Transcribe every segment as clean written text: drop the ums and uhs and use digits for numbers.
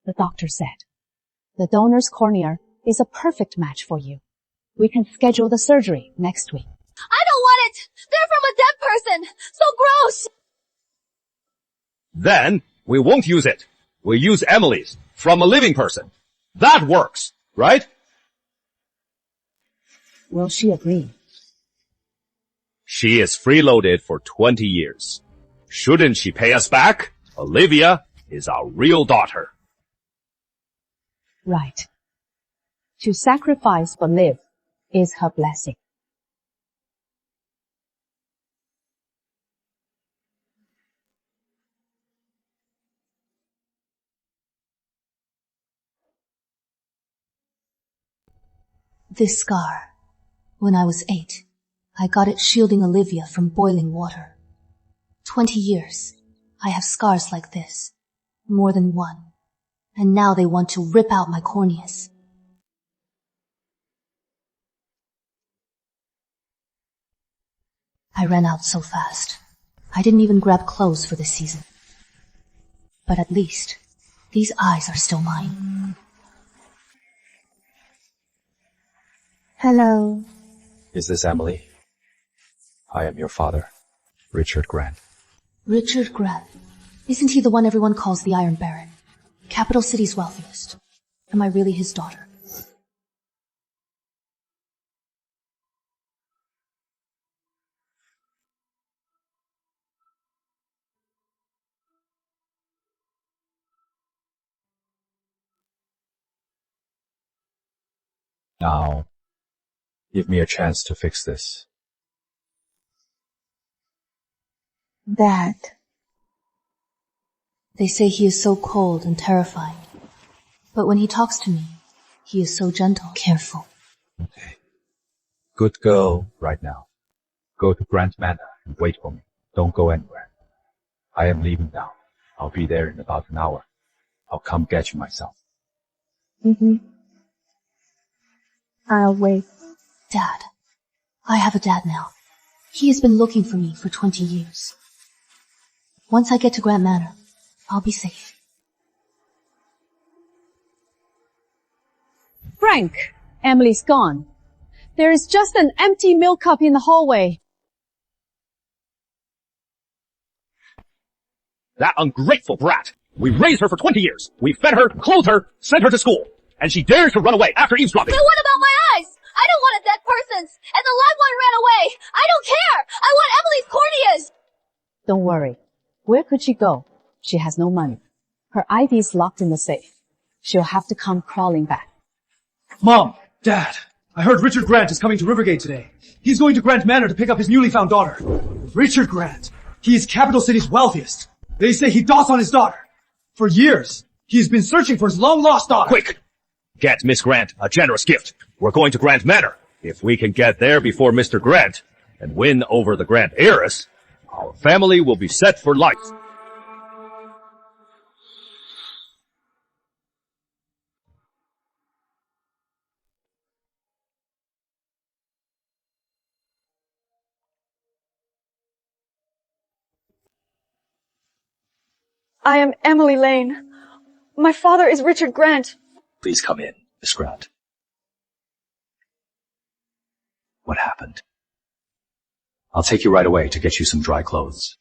The doctor said, the donor's cornea is a perfect match for you. We can schedule the surgery next week. I don't want it! They're from a dead person! So gross! Then, we won't use it. We'll use Emily's, from a living person. That works, right? Will she agree? She is freeloaded for 20 years. Shouldn't she pay us back? Olivia is our real daughter. Right. To sacrifice but live is her blessing. This scar, when I was 8, I got it shielding Olivia from boiling water. 20 years, I have scars like this, more than one, and now they want to rip out my corneas. I ran out so fast. I didn't even grab clothes for this season. But at least, these eyes are still mine. Hello. Is this Emily? I am your father, Richard Grant. Richard Grant. Isn't he the one everyone calls the Iron Baron? Capital City's wealthiest. Am I really his daughter? Now, give me a chance to fix this. Dad. They say he is so cold and terrifying. But when he talks to me, he is so gentle, careful. Okay. Good girl right now. Go to Grant Manor and wait for me. Don't go anywhere. I am leaving now. I'll be there in about an hour. I'll come get you myself. I'll wait. Dad. I have a dad now. He has been looking for me for 20 years. Once I get to Grant Manor, I'll be safe. Frank, Emily's gone. There is just an empty milk cup in the hallway. That ungrateful brat. We raised her for 20 years. We fed her, clothed her, sent her to school. And she dares to run away after eavesdropping. But what about my eyes? I don't want a dead person's, and the live one ran away. I don't care. I want Emily's corneas. Don't worry. Where could she go? She has no money. Her ID is locked in the safe. She'll have to come crawling back. Mom! Dad! I heard Richard Grant is coming to Rivergate today. He's going to Grant Manor to pick up his newly found daughter. Richard Grant! He is Capital City's wealthiest. They say he dotes on his daughter. For years, he's been searching for his long-lost daughter. Quick! Get Miss Grant a generous gift. We're going to Grant Manor. If we can get there before Mr. Grant and win over the Grant heiress, our family will be set for life. I am Emily Lane. My father is Richard Grant. Please come in, Miss Grant. What happened? I'll take you right away to get you some dry clothes.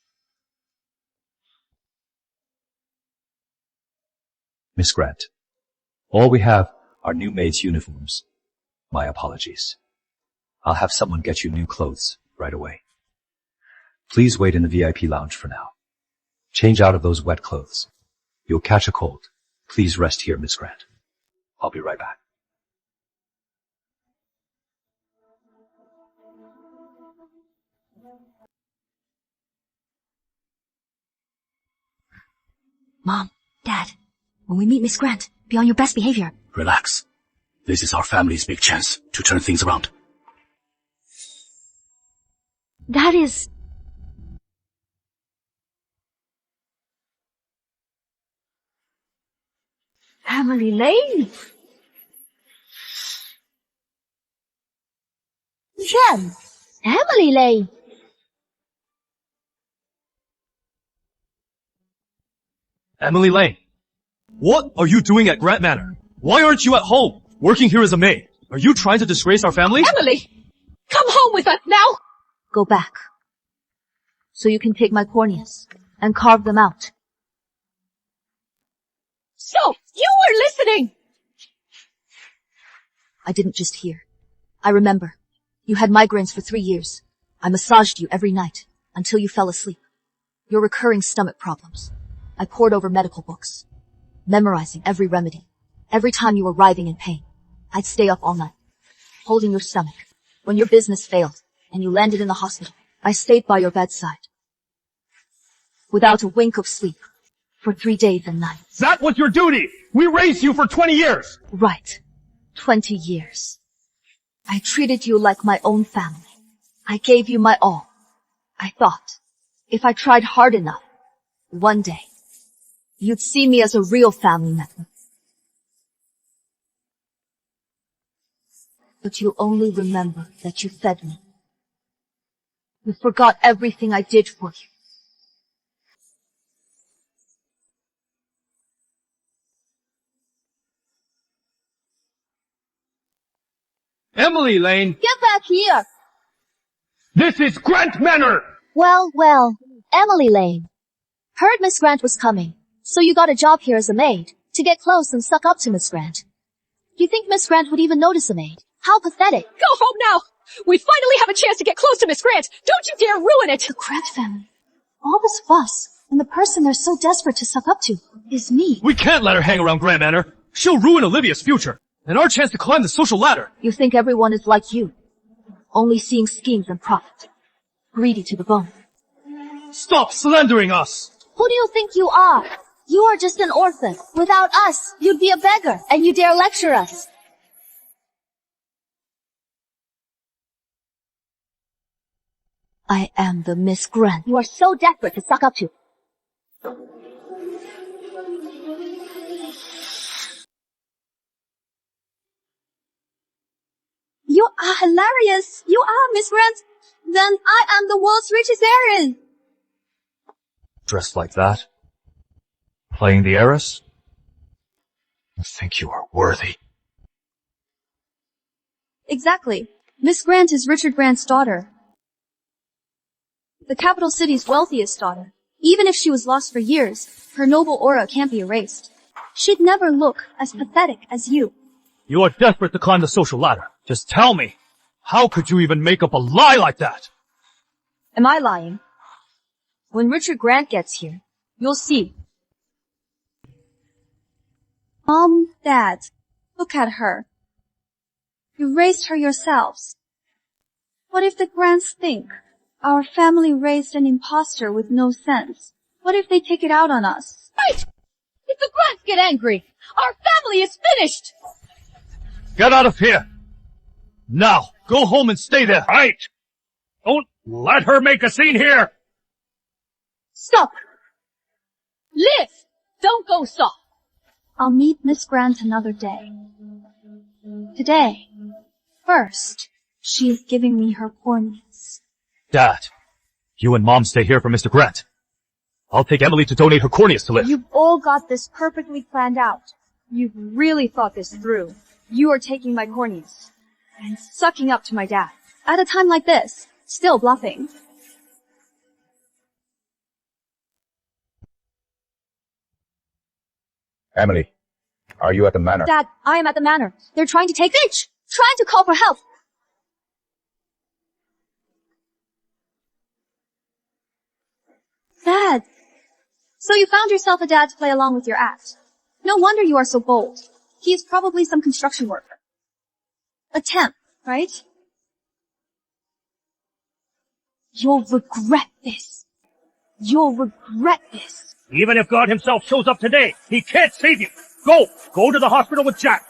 Miss Grant, all we have are new maids' uniforms. My apologies. I'll have someone get you new clothes right away. Please wait in the VIP lounge for now. Change out of those wet clothes. You'll catch a cold. Please rest here, Miss Grant. I'll be right back. Mom, Dad, when we meet Miss Grant, be on your best behavior. Relax. This is our family's big chance to turn things around. That is... Emily Lane? Jem, Emily Lane. Emily Lane. What are you doing at Grant Manor? Why aren't you at home, working here as a maid? Are you trying to disgrace our family? Emily! Come home with us now! Go back. So you can take my corneas and carve them out. So, you were listening! I didn't just hear. I remember. You had migraines for 3 years. I massaged you every night until you fell asleep. Your recurring stomach problems. I pored over medical books, memorizing every remedy. Every time you were writhing in pain, I'd stay up all night, holding your stomach. When your business failed and you landed in the hospital, I stayed by your bedside, without a wink of sleep, for 3 days and nights. That was your duty! We raised you for 20 years! Right. 20 years. I treated you like my own family. I gave you my all. I thought, if I tried hard enough, one day, you'd see me as a real family member. But you only remember that you fed me. You forgot everything I did for you. Emily Lane, Get back here! this is Grant Manor! Well, Emily Lane. Heard Miss Grant was coming, so you got a job here as a maid, to get close and suck up to Miss Grant. You think Miss Grant would even notice a maid? How pathetic. Go home now! We finally have a chance to get close to Miss Grant! Don't you dare ruin it! The Grant family. All this fuss, and the person they're so desperate to suck up to is me. We can't let her hang around Grant Manor. She'll ruin Olivia's future, and our chance to climb the social ladder. You think everyone is like you, only seeing schemes and profit, greedy to the bone. Stop slandering us! Who do you think you are? You are just an orphan. Without us, you'd be a beggar, and you dare lecture us. I am the Miss Grant. You are so desperate to suck up to. You are hilarious! You are Miss Grant! Then I am the world's richest heiress! Dressed like that? Playing the heiress? I think you are worthy. Exactly. Miss Grant is Richard Grant's daughter. The capital city's wealthiest daughter. Even if she was lost for years, her noble aura can't be erased. She'd never look as pathetic as you. You are desperate to climb the social ladder. Just tell me, how could you even make up a lie like that? Am I lying? When Richard Grant gets here, you'll see. Mom, Dad, look at her. You raised her yourselves. What if the Grants think our family raised an imposter with no sense? What if they take it out on us? Right! If the Grants get angry, our family is finished! Get out of here! Now, go home and stay there. Right! Don't let her make a scene here! Stop! Live! Don't go soft! I'll meet Miss Grant another day. Today, first, she is giving me her corneas. Dad, you and Mom stay here for Mr. Grant. I'll take Emily to donate her corneas to Liv. You've all got this perfectly planned out. You've really thought this through. You are taking my corneas and sucking up to my dad. At a time like this, still bluffing. Emily, are you at the manor? Dad, I am at the manor. They're trying to take— Bitch! Trying to call for help! Dad! So you found yourself a dad to play along with your act. No wonder you are so bold. He is probably some construction worker. A temp, right? You'll regret this. You'll regret this. Even if God himself shows up today, he can't save you! Go to the hospital with Jack!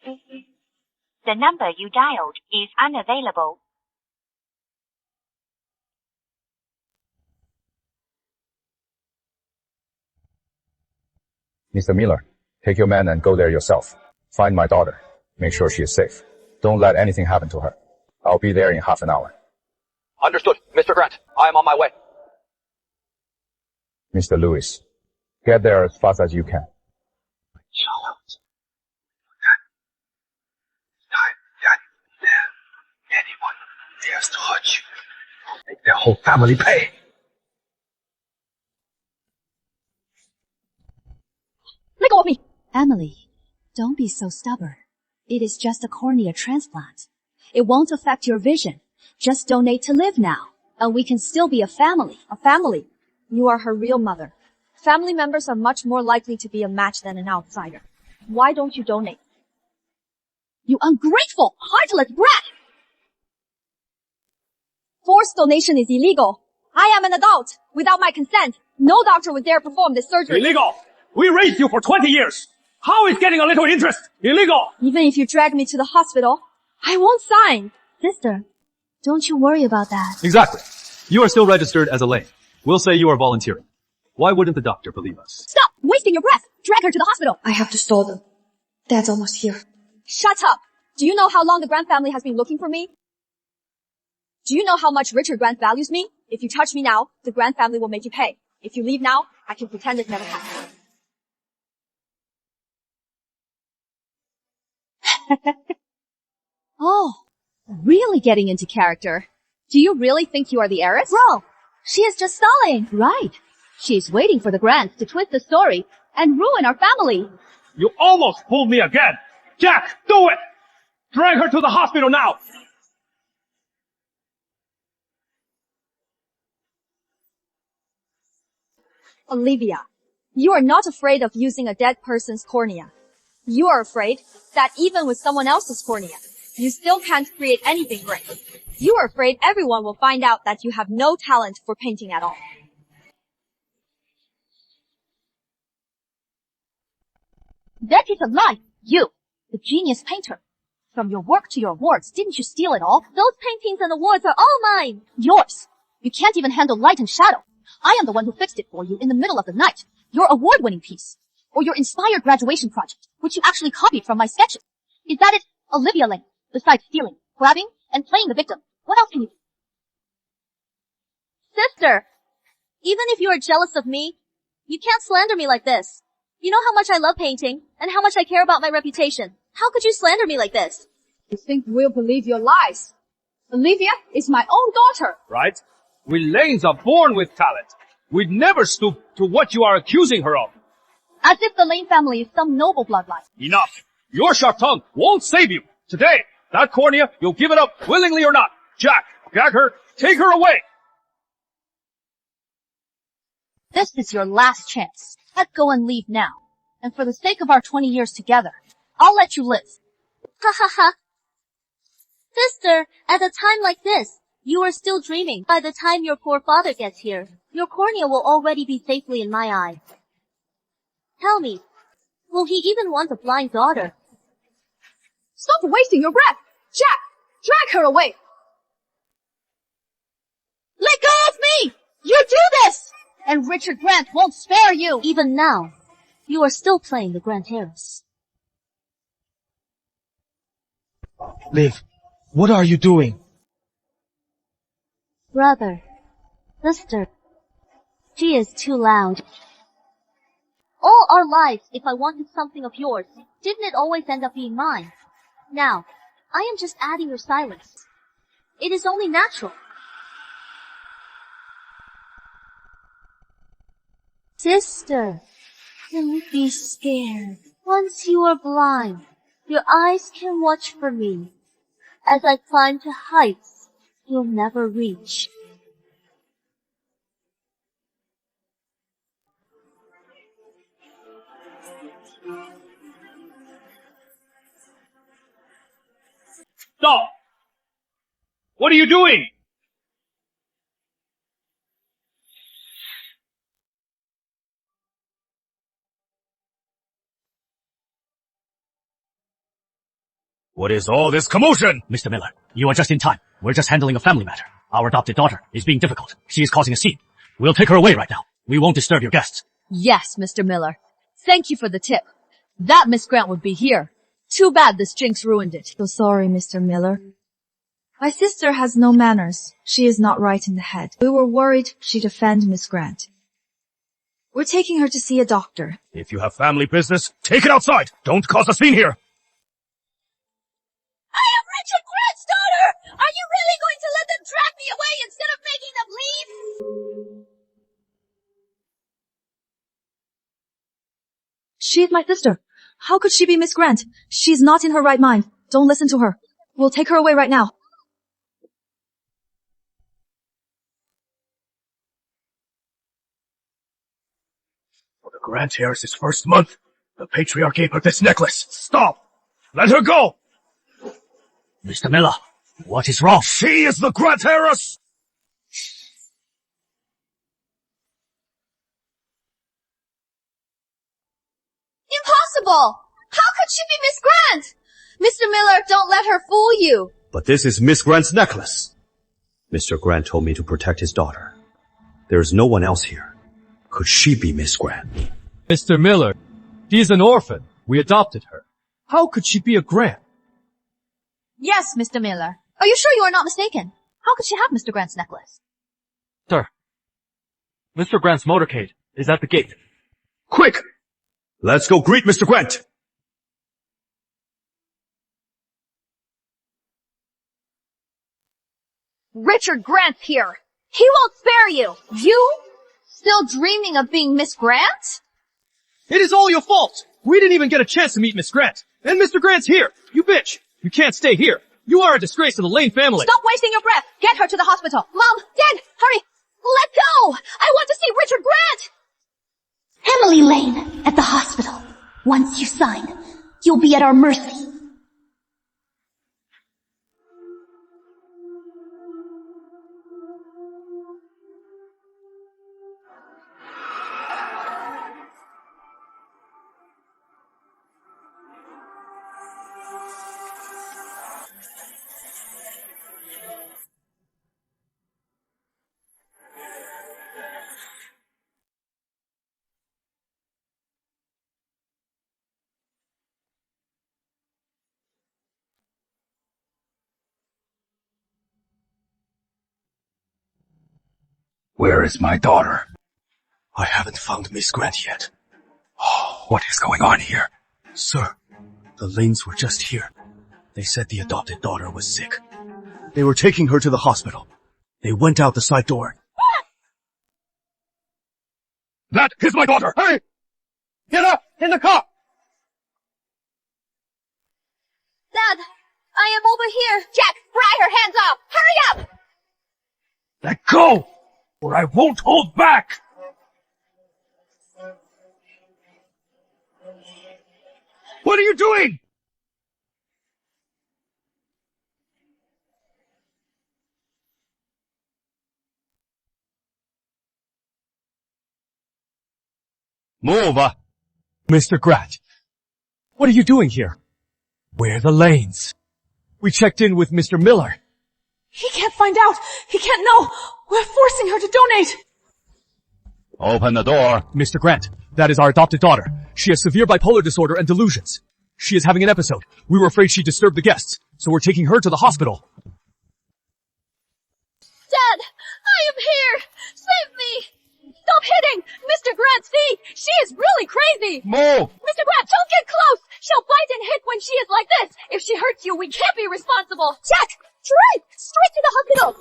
The number you dialed is unavailable. Mr. Miller, take your man and go there yourself. Find my daughter. Make sure she is safe. Don't let anything happen to her. I'll be there in half an hour. Understood, Mr. Grant. I am on my way. Mr. Lewis, get there as fast as you can. their whole family pay. Let go of me! Emily, don't be so stubborn. It is just a cornea transplant. It won't affect your vision. Just donate to live now, and we can still be a family. A family? You are her real mother. Family members are much more likely to be a match than an outsider. Why don't you donate? You ungrateful, heartless brat! Forced donation is illegal. I am an adult. Without my consent, no doctor would dare perform this surgery. Illegal! We raised you for 20 years! How is getting a little interest illegal? Even if you drag me to the hospital, I won't sign. Sister, don't you worry about that. Exactly. You are still registered as a lame. We'll say you are volunteering. Why wouldn't the doctor believe us? Stop wasting your breath! Drag her to the hospital! I have to stall them. Dad's almost here. Shut up! Do you know how long the Grant family has been looking for me? Do you know how much Richard Grant values me? If you touch me now, the Grant family will make you pay. If you leave now, I can pretend it never happened. Oh, really getting into character. Do you really think you are the heiress? Bro, she is just stalling. Right. She's waiting for the Grants to twist the story and ruin our family. You almost fooled me again! Jack, do it! Drag her to the hospital now! Olivia, you are not afraid of using a dead person's cornea. You are afraid that even with someone else's cornea, you still can't create anything great. You are afraid everyone will find out that you have no talent for painting at all. That is a lie. You, the genius painter. From your work to your awards, didn't you steal it all? Those paintings and awards are all mine. Yours. You can't even handle light and shadow. I am the one who fixed it for you in the middle of the night. Your award-winning piece. Or your inspired graduation project, which you actually copied from my sketches. Is that it, Olivia Lane? Besides stealing, grabbing, and playing the victim, what else can you do? Sister, even if you are jealous of me, you can't slander me like this. You know how much I love painting, and how much I care about my reputation. How could you slander me like this? You think we'll believe your lies? Olivia is my own daughter. Right? We Lanes are born with talent. We'd never stoop to what you are accusing her of. As if the Lane family is some noble bloodline. Enough! Your sharp tongue won't save you. Today, that cornea, you'll give it up willingly or not. Jack, gag her, take her away. This is your last chance. Let go and leave now. And for the sake of our 20 years together, I'll let you live. Ha ha ha. Sister, at a time like this, you are still dreaming. By the time your poor father gets here, your cornea will already be safely in my eye. Tell me, will he even want a blind daughter? Stop wasting your breath! Jack, drag her away! Let go of me! You do this! And Richard Grant won't spare you! Even now, you are still playing the Grant heiress. Liv, what are you doing? Brother, sister, she is too loud. All our lives, if I wanted something of yours, didn't it always end up being mine? Now, I am just adding your silence. It is only natural. Sister, don't be scared. Once you are blind, your eyes can watch for me. As I climb to heights you'll never reach. Stop! What are you doing? What is all this commotion? Mr. Miller, you are just in time. We're just handling a family matter. Our adopted daughter is being difficult. She is causing a scene. We'll take her away right now. We won't disturb your guests. Yes, Mr. Miller. Thank you for the tip. That Miss Grant would be here. Too bad this jinx ruined it. So sorry, Mr. Miller. My sister has no manners. She is not right in the head. We were worried she'd offend Miss Grant. We're taking her to see a doctor. If you have family business, take it outside. Don't cause a scene here. I am Richard Grant's daughter! Are you really going to let them drag me away instead of making them She is my sister. How could she be Miss Grant? She's not in her right mind. Don't listen to her. We'll take her away right now. For the Grant heiress's first month, the patriarch gave her this necklace. Stop! Let her go! Mr. Miller, what is wrong? She is the Grant heiress! Impossible! How could she be Miss Grant? Mr. Miller, don't let her fool you. But this is Miss Grant's necklace. Mr. Grant told me to protect his daughter. There is no one else here. Could she be Miss Grant? Mr. Miller, she is an orphan. We adopted her. How could she be a Grant? Yes, Mr. Miller. Are you sure you are not mistaken? How could she have Mr. Grant's necklace? Sir, Mr. Grant's motorcade is at the gate. Quick! Let's go greet Mr. Grant! Richard Grant here. He won't spare you. You? Still dreaming of being Miss Grant? It is all your fault! We didn't even get a chance to meet Miss Grant. And Mr. Grant's here! You bitch! You can't stay here! You are a disgrace to the Lane family! Stop wasting your breath! Get her to the hospital! Mom! Dad! Hurry! Let go! I want to see Richard Grant! Emily Lane, at the hospital. Once you sign, you'll be at our mercy. Where is my daughter? I haven't found Miss Grant yet. Oh, what is going on here? Sir, the Lanes were just here. They said the adopted daughter was sick. They were taking her to the hospital. They went out the side door. That is my daughter! Hurry! Get up! In the car! Dad! I am over here! Jack! Fry her hands off! Hurry up! Let go! Or I won't hold back! What are you doing? Move! Mr. Grant, what are you doing here? We're the Lanes. We checked in with Mr. Miller. He can't find out. He can't know. We're forcing her to donate. Open the door. Mr. Grant, that is our adopted daughter. She has severe bipolar disorder and delusions. She is having an episode. We were afraid she'd disturb the guests, so we're taking her to the hospital. Dad! I am here! Save me! Stop hitting! Mr. Grant's feet! She is really crazy! Move! Mr. Grant, don't get close! She'll bite and hit when she is like this! If she hurts you, we can't be responsible! Jack! Drive! Straight to the hospital!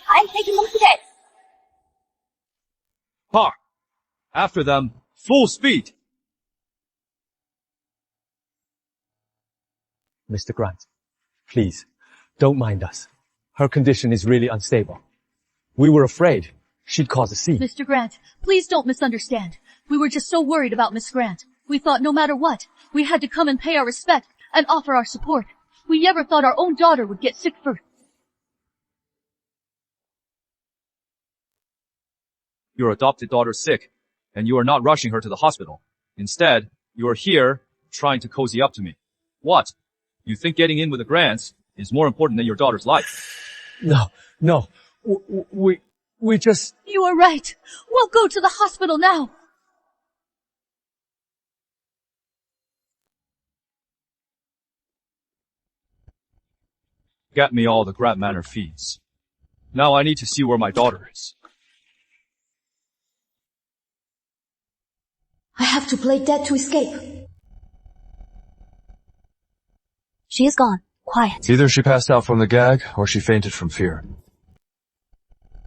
I'm taking them today. Park. After them, full speed. Mr. Grant, please, don't mind us. Her condition is really unstable. We were afraid she'd cause a scene. Mr. Grant, please don't misunderstand. We were just so worried about Miss Grant. We thought no matter what, we had to come and pay our respect and offer our support. We never thought our own daughter would get sick first. Your adopted daughter's sick, and you are not rushing her to the hospital. Instead, you are here trying to cozy up to me. What? You think getting in with the Grants is more important than your daughter's life? No. We just... You are right. We'll go to the hospital now. Get me all the Grant Manor fees. Now I need to see where my daughter is. I have to play dead to escape. She is gone. Quiet. Either she passed out from the gag, or she fainted from fear.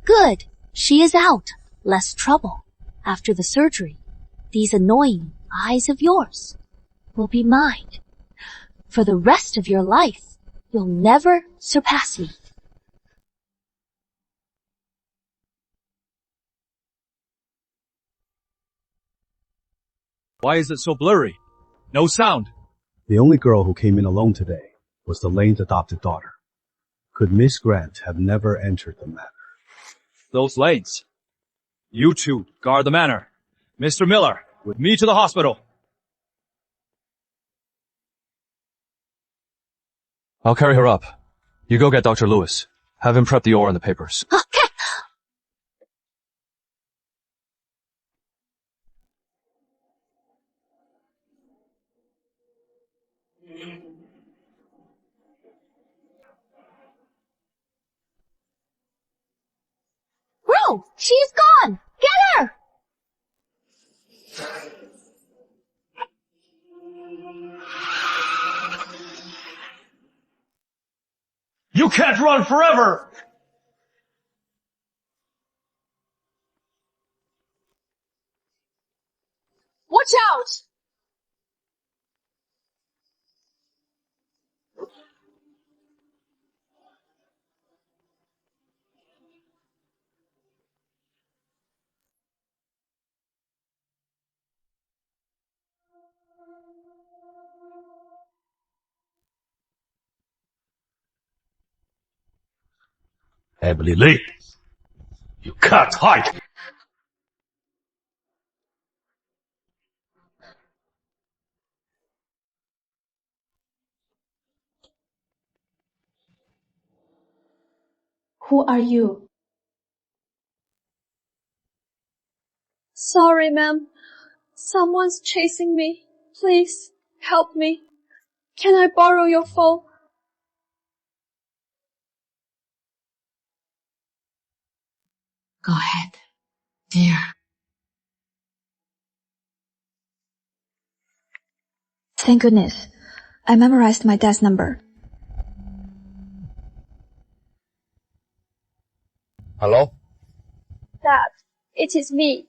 Good. She is out. Less trouble. After the surgery, these annoying eyes of yours will be mine. For the rest of your life, you'll never surpass me. Why is it so blurry? No sound. The only girl who came in alone today was the Lane's adopted daughter. Could Miss Grant have never entered the manor? Those Lanes. You two, guard the manor. Mr. Miller, with me to the hospital. I'll carry her up. You go get Dr. Lewis. Have him prep the ore and the papers. Okay. Bro, she's gone! Get her! You can't run forever! Watch out! Emily Lee, you can't hide. Who are you? Sorry, ma'am. Someone's chasing me. Please, help me. Can I borrow your phone? Go ahead, dear. Thank goodness. I memorized my dad's number. Hello? Dad, it is me,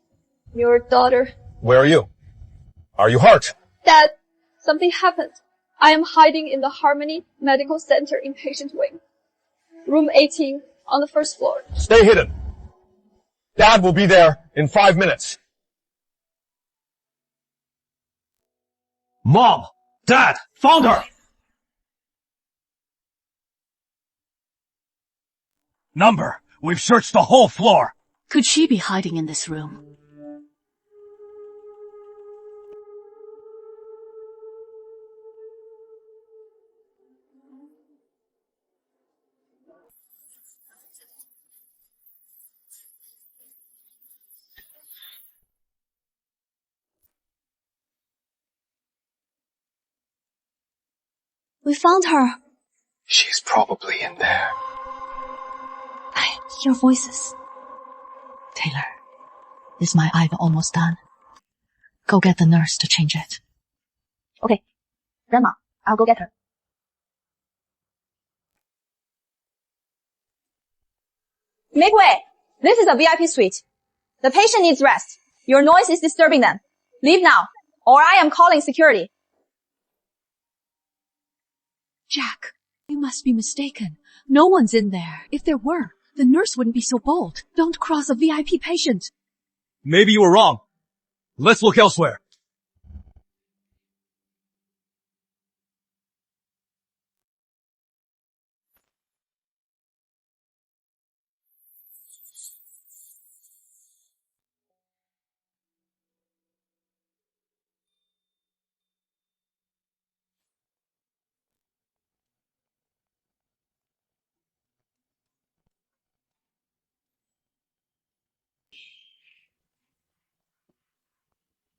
your daughter. Where are you? Are you hurt? Dad, something happened. I am hiding in the Harmony Medical Center inpatient wing. Room 18 on the first floor. Stay hidden. Dad will be there in 5 minutes. Mom! Dad! Found her! Number! We've searched the whole floor! Could she be hiding in this room? We found her. She's probably in there. I hear voices. Taylor, is my eye almost done? Go get the nurse to change it. Okay. Grandma, I'll go get her. Make way! This is a VIP suite. The patient needs rest. Your noise is disturbing them. Leave now, or I am calling security. Jack, you must be mistaken. No one's in there. If there were, the nurse wouldn't be so bold. Don't cross a VIP patient. Maybe you were wrong. Let's look elsewhere.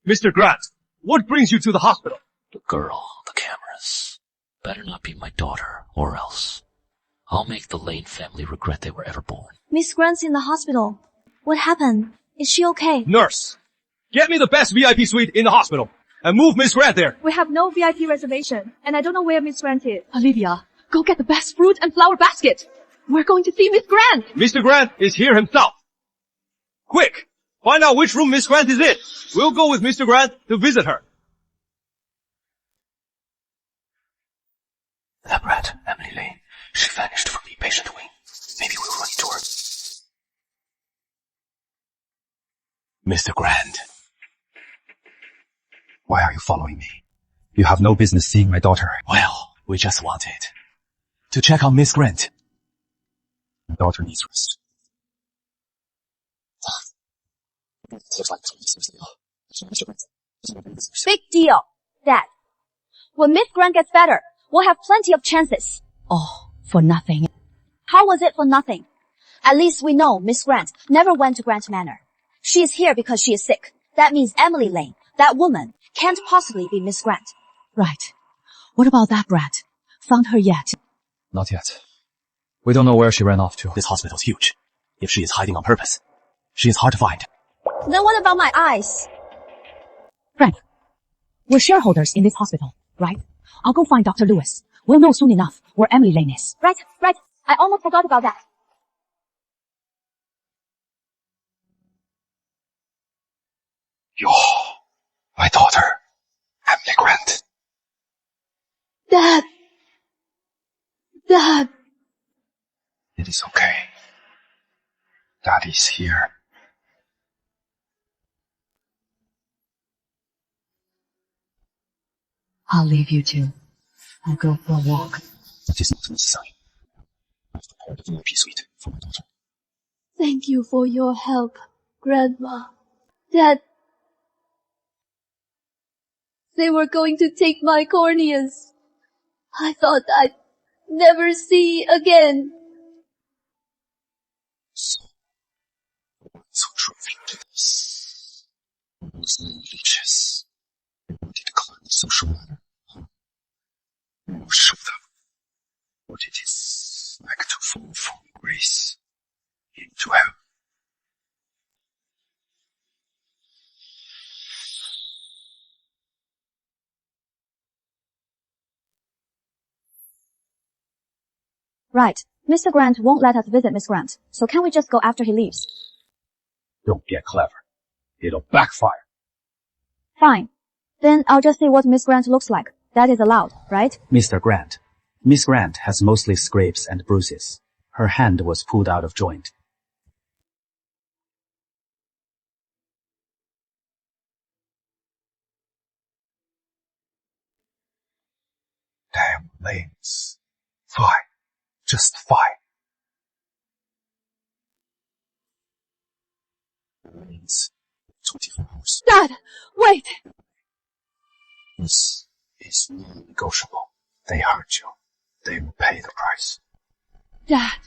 Mr. Grant, what brings you to the hospital? The girl, the cameras. Better not be my daughter, or else I'll make the Lane family regret they were ever born. Miss Grant's in the hospital. What happened? Is she okay? Nurse, get me the best VIP suite in the hospital and move Miss Grant there. We have no VIP reservation, and I don't know where Miss Grant is. Olivia, Go get the best fruit and flower basket. We're going to see Miss Grant. Mr. Grant is here himself. Quick! Find out which room Miss Grant is in. We'll go with Mr. Grant to visit her. That brat, Emily Lane. She vanished from the patient wing. Maybe we'll run into her. Mr. Grant. Why are you following me? You have no business seeing my daughter. Well, we just wanted to check on Miss Grant. My daughter needs rest. Big deal, Dad. When Miss Grant gets better, we'll have plenty of chances. Oh, for nothing. How was it for nothing? At least we know Miss Grant never went to Grant Manor. She is here because she is sick. That means Emily Lane, that woman, can't possibly be Miss Grant. Right. What about that brat? Found her yet? Not yet. We don't know where she ran off to. This hospital's huge. If she is hiding on purpose, she is hard to find. Then what about my eyes? Frank, we're shareholders in this hospital, right? I'll go find Dr. Lewis. We'll know soon enough where Emily Lane is. Right. I almost forgot about that. You're my daughter, Emily Grant. Dad. It is okay. Daddy's here. I'll leave you two. I'll go for a walk. That is not necessary. I've prepared a VIP suite for my daughter. Thank you for your help, Grandma. Dad. They were going to take my corneas. I thought I'd never see again. So driven to this. Those little leeches. They wanted to climb the social ladder. We'll show them what it is like to fall from grace into hell. Right. Mr. Grant won't let us visit Miss Grant, so can we just go after he leaves? Don't get clever. It'll backfire. Fine. Then I'll just see what Miss Grant looks like. That is allowed, right? Mr. Grant. Miss Grant has mostly scrapes and bruises. Her hand was pulled out of joint. Damn lanes. Fine. Just fine. Lanes. 24 hours. Dad, wait! This is non-negotiable. They hurt you. They will pay the price. Dad,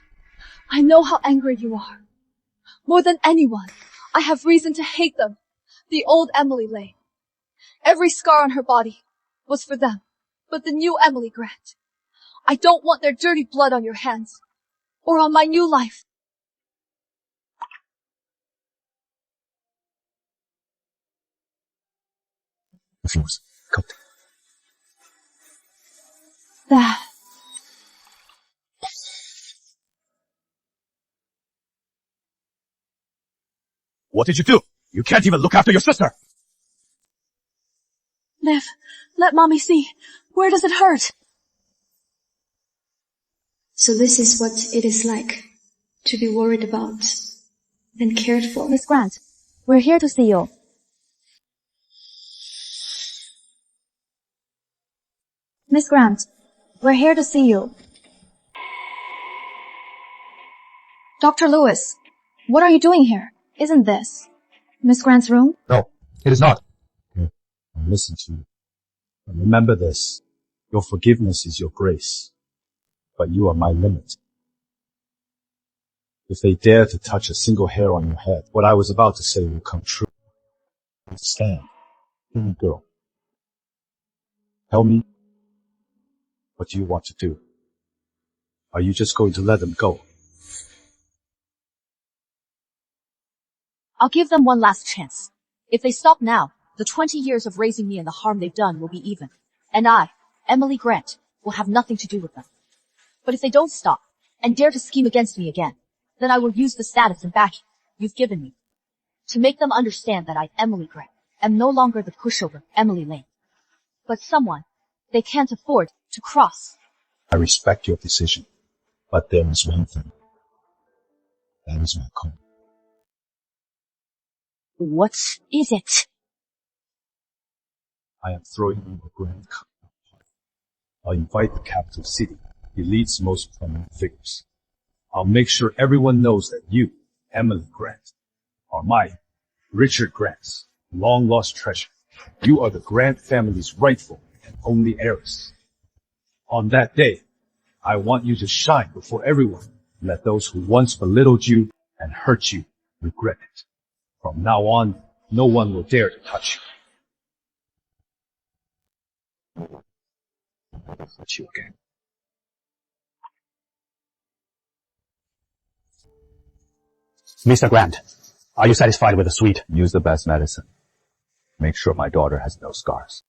I know how angry you are. More than anyone, I have reason to hate them. The old Emily Lane. Every scar on her body was for them. But the new Emily Grant. I don't want their dirty blood on your hands. Or on my new life. The floors. Come. Dad. What did you do? You can't even look after your sister! Liv, let Mommy see. Where does it hurt? So this is what it is like to be worried about and cared for. Miss Grant, we're here to see you. Miss Grant, we're here to see you. Dr. Lewis, what are you doing here? Isn't this Miss Grant's room? No, it is not. Listen to me. And remember this. Your forgiveness is your grace. But you are my limit. If they dare to touch a single hair on your head, what I was about to say will come true. Understand? Girl. Tell me, what do you want to do? Are you just going to let them go? I'll give them one last chance. If they stop now, the 20 years of raising me and the harm they've done will be even. And I, Emily Grant, will have nothing to do with them. But if they don't stop, and dare to scheme against me again, then I will use the status and backing you've given me to make them understand that I, Emily Grant, am no longer the pushover Emily Lane, but someone they can't afford to cross. I respect your decision, but there is one thing. That is my call. What is it? I am throwing you a grand party. I'll invite the capital city, elite's most prominent figures. I'll make sure everyone knows that you, Emily Grant, are my Richard Grant's long-lost treasure. You are the Grant family's rightful and only heiress. On that day, I want you to shine before everyone. Let those who once belittled you and hurt you regret it. From now on, no one will dare to touch you. I'll touch you again. Mr. Grant, are you satisfied with the suite? Use the best medicine. Make sure my daughter has no scars.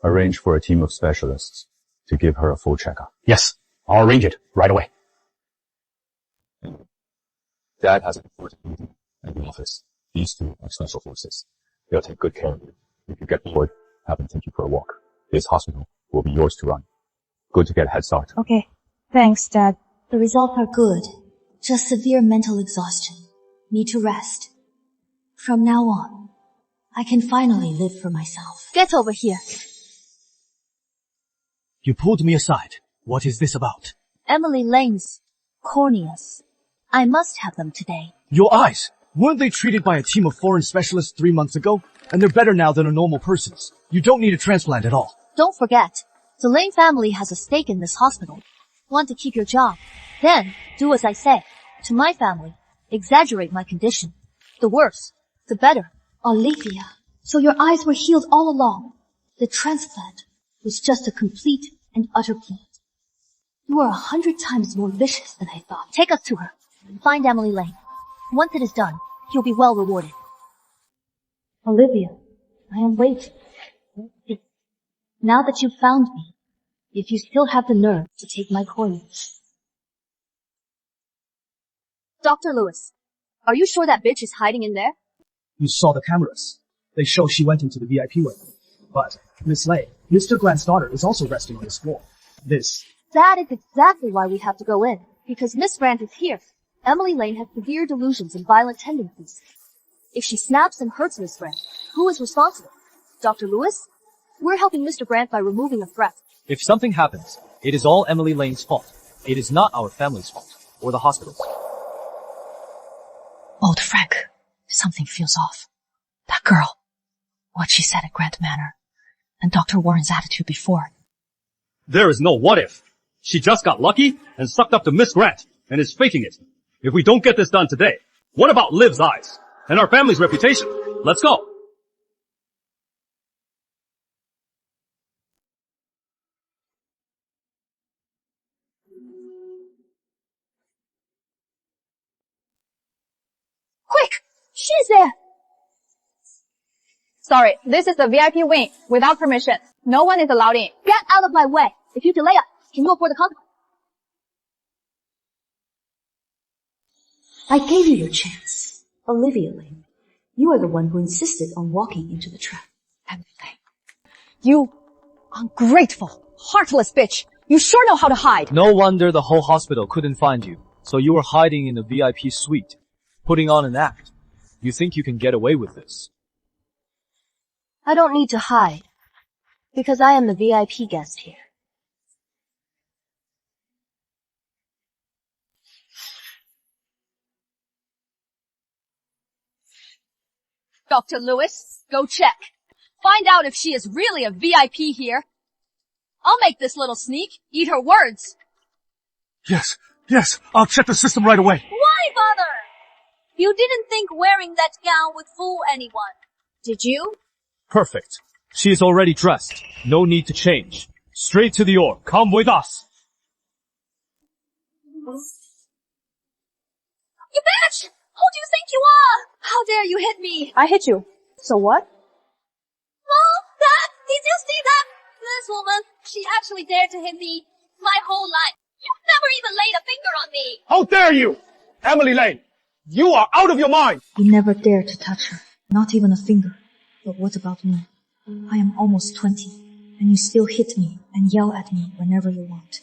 Arrange for a team of specialists to give her a full checkup. Yes, I'll arrange it right away. Dad has an important meeting at the office. These two are special forces. They'll take good care of you. If you get bored, have them take you for a walk. This hospital will be yours to run. Good to get a head start. Okay. Thanks, Dad. The results are good. Just severe mental exhaustion. Need to rest. From now on, I can finally live for myself. Get over here. You pulled me aside. What is this about? Emily Lane's corneas. I must have them today. Your eyes! Weren't they treated by a team of foreign specialists 3 months ago? And they're better now than a normal person's. You don't need a transplant at all. Don't forget, the Lane family has a stake in this hospital. Want to keep your job? Then, do as I say. To my family, exaggerate my condition. The worse, the better. Olivia, so your eyes were healed all along. The transplant was just a complete and utter plant. You are 100 times more vicious than I thought. Take us to her. Find Emily Lane. Once it is done, you'll be well rewarded. Olivia, I am waiting. Now that you've found me, if you still have the nerve to take my corneas. Dr. Lewis, are you sure that bitch is hiding in there? You saw the cameras. They show she went into the VIP wing. But, Miss Lane, Mr. Grant's daughter is also resting on this floor. That is exactly why we have to go in, because Miss Grant is here. Emily Lane has severe delusions and violent tendencies. If she snaps and hurts Miss Grant, who is responsible? Dr. Lewis? We're helping Mr. Grant by removing a threat. If something happens, it is all Emily Lane's fault. It is not our family's fault, or the hospital's. Old Frank, something feels off. That girl, what she said at Grant Manor, and Dr. Warren's attitude before. There is no what if. She just got lucky and sucked up to Miss Grant and is faking it. If we don't get this done today, what about Liv's eyes and our family's reputation? Let's go. Quick! She's there! Sorry, this is the VIP wing, without permission. No one is allowed in. Get out of my way! If you delay us, can you afford the consequence? I gave you your chance. Olivia Lane, you are the one who insisted on walking into the trap. Emily Lane. You ungrateful, heartless bitch. You sure know how to hide. No wonder the whole hospital couldn't find you. So you were hiding in a VIP suite, putting on an act. You think you can get away with this? I don't need to hide, because I am the VIP guest here. Dr. Lewis, go check. Find out if she is really a VIP here. I'll make this little sneak eat her words. Yes, I'll check the system right away. Why bother? You didn't think wearing that gown would fool anyone, did you? Perfect. She is already dressed. No need to change. Straight to the org. Come with us. You bitch! Who do you think you are? How dare you hit me? I hit you. So what? Oh, Dad, did you see that? This woman, she actually dared to hit me my whole life. You never never even laid a finger on me. How dare you! Emily Lane, you are out of your mind! You never dared to touch her, not even a finger. But what about me? I am almost 20, and you still hit me and yell at me whenever you want.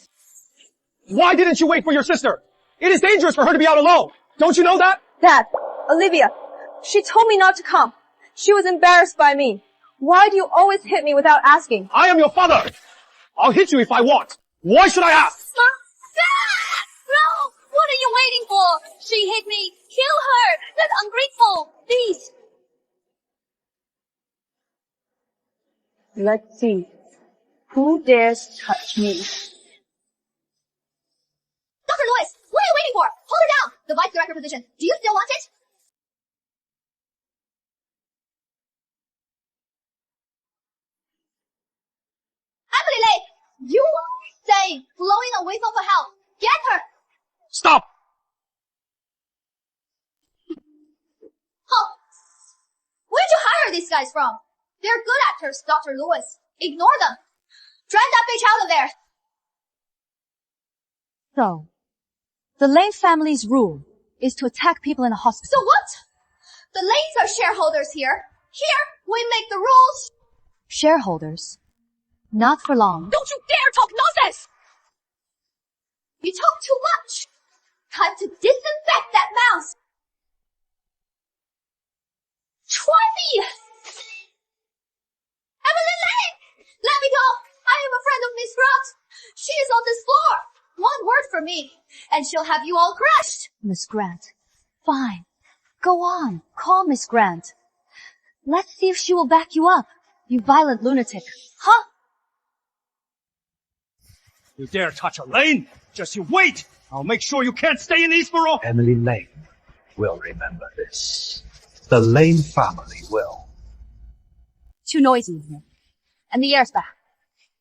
Why didn't you wait for your sister? It is dangerous for her to be out alone. Don't you know that? Dad, Olivia, she told me not to come. She was embarrassed by me. Why do you always hit me without asking? I am your father. I'll hit you if I want. Why should I ask? No! What are you waiting for? She hit me. Kill her! That's ungrateful! Please! Let's see. Who dares touch me? Dr. Lewis, what are you waiting for? Hold her down! The vice director position. Do you still want it? Emily Lane! You stay blowing a whistle for help. Get her! Stop! Oh! Where'd you hire these guys from? They're good actors, Dr. Lewis. Ignore them. Drive that bitch out of there. So, the Lane family's rule is to attack people in a hospital. So what? The Lanes are shareholders here. Here, we make the rules. Shareholders? Not for long. Don't you dare talk nonsense! You talk too much. Time to disinfect that mouse. Try me! Emily Lane! Let me go! I am a friend of Miss Grant. She is on this floor. One word from me, and she'll have you all crushed. Miss Grant. Fine. Go on. Call Miss Grant. Let's see if she will back you up, you violent lunatic. Huh? You dare touch a Lane? Just you wait! I'll make sure you can't stay in Eastboro! Emily Lane will remember this. The Lane family will. Too noisy in here. And the air's back.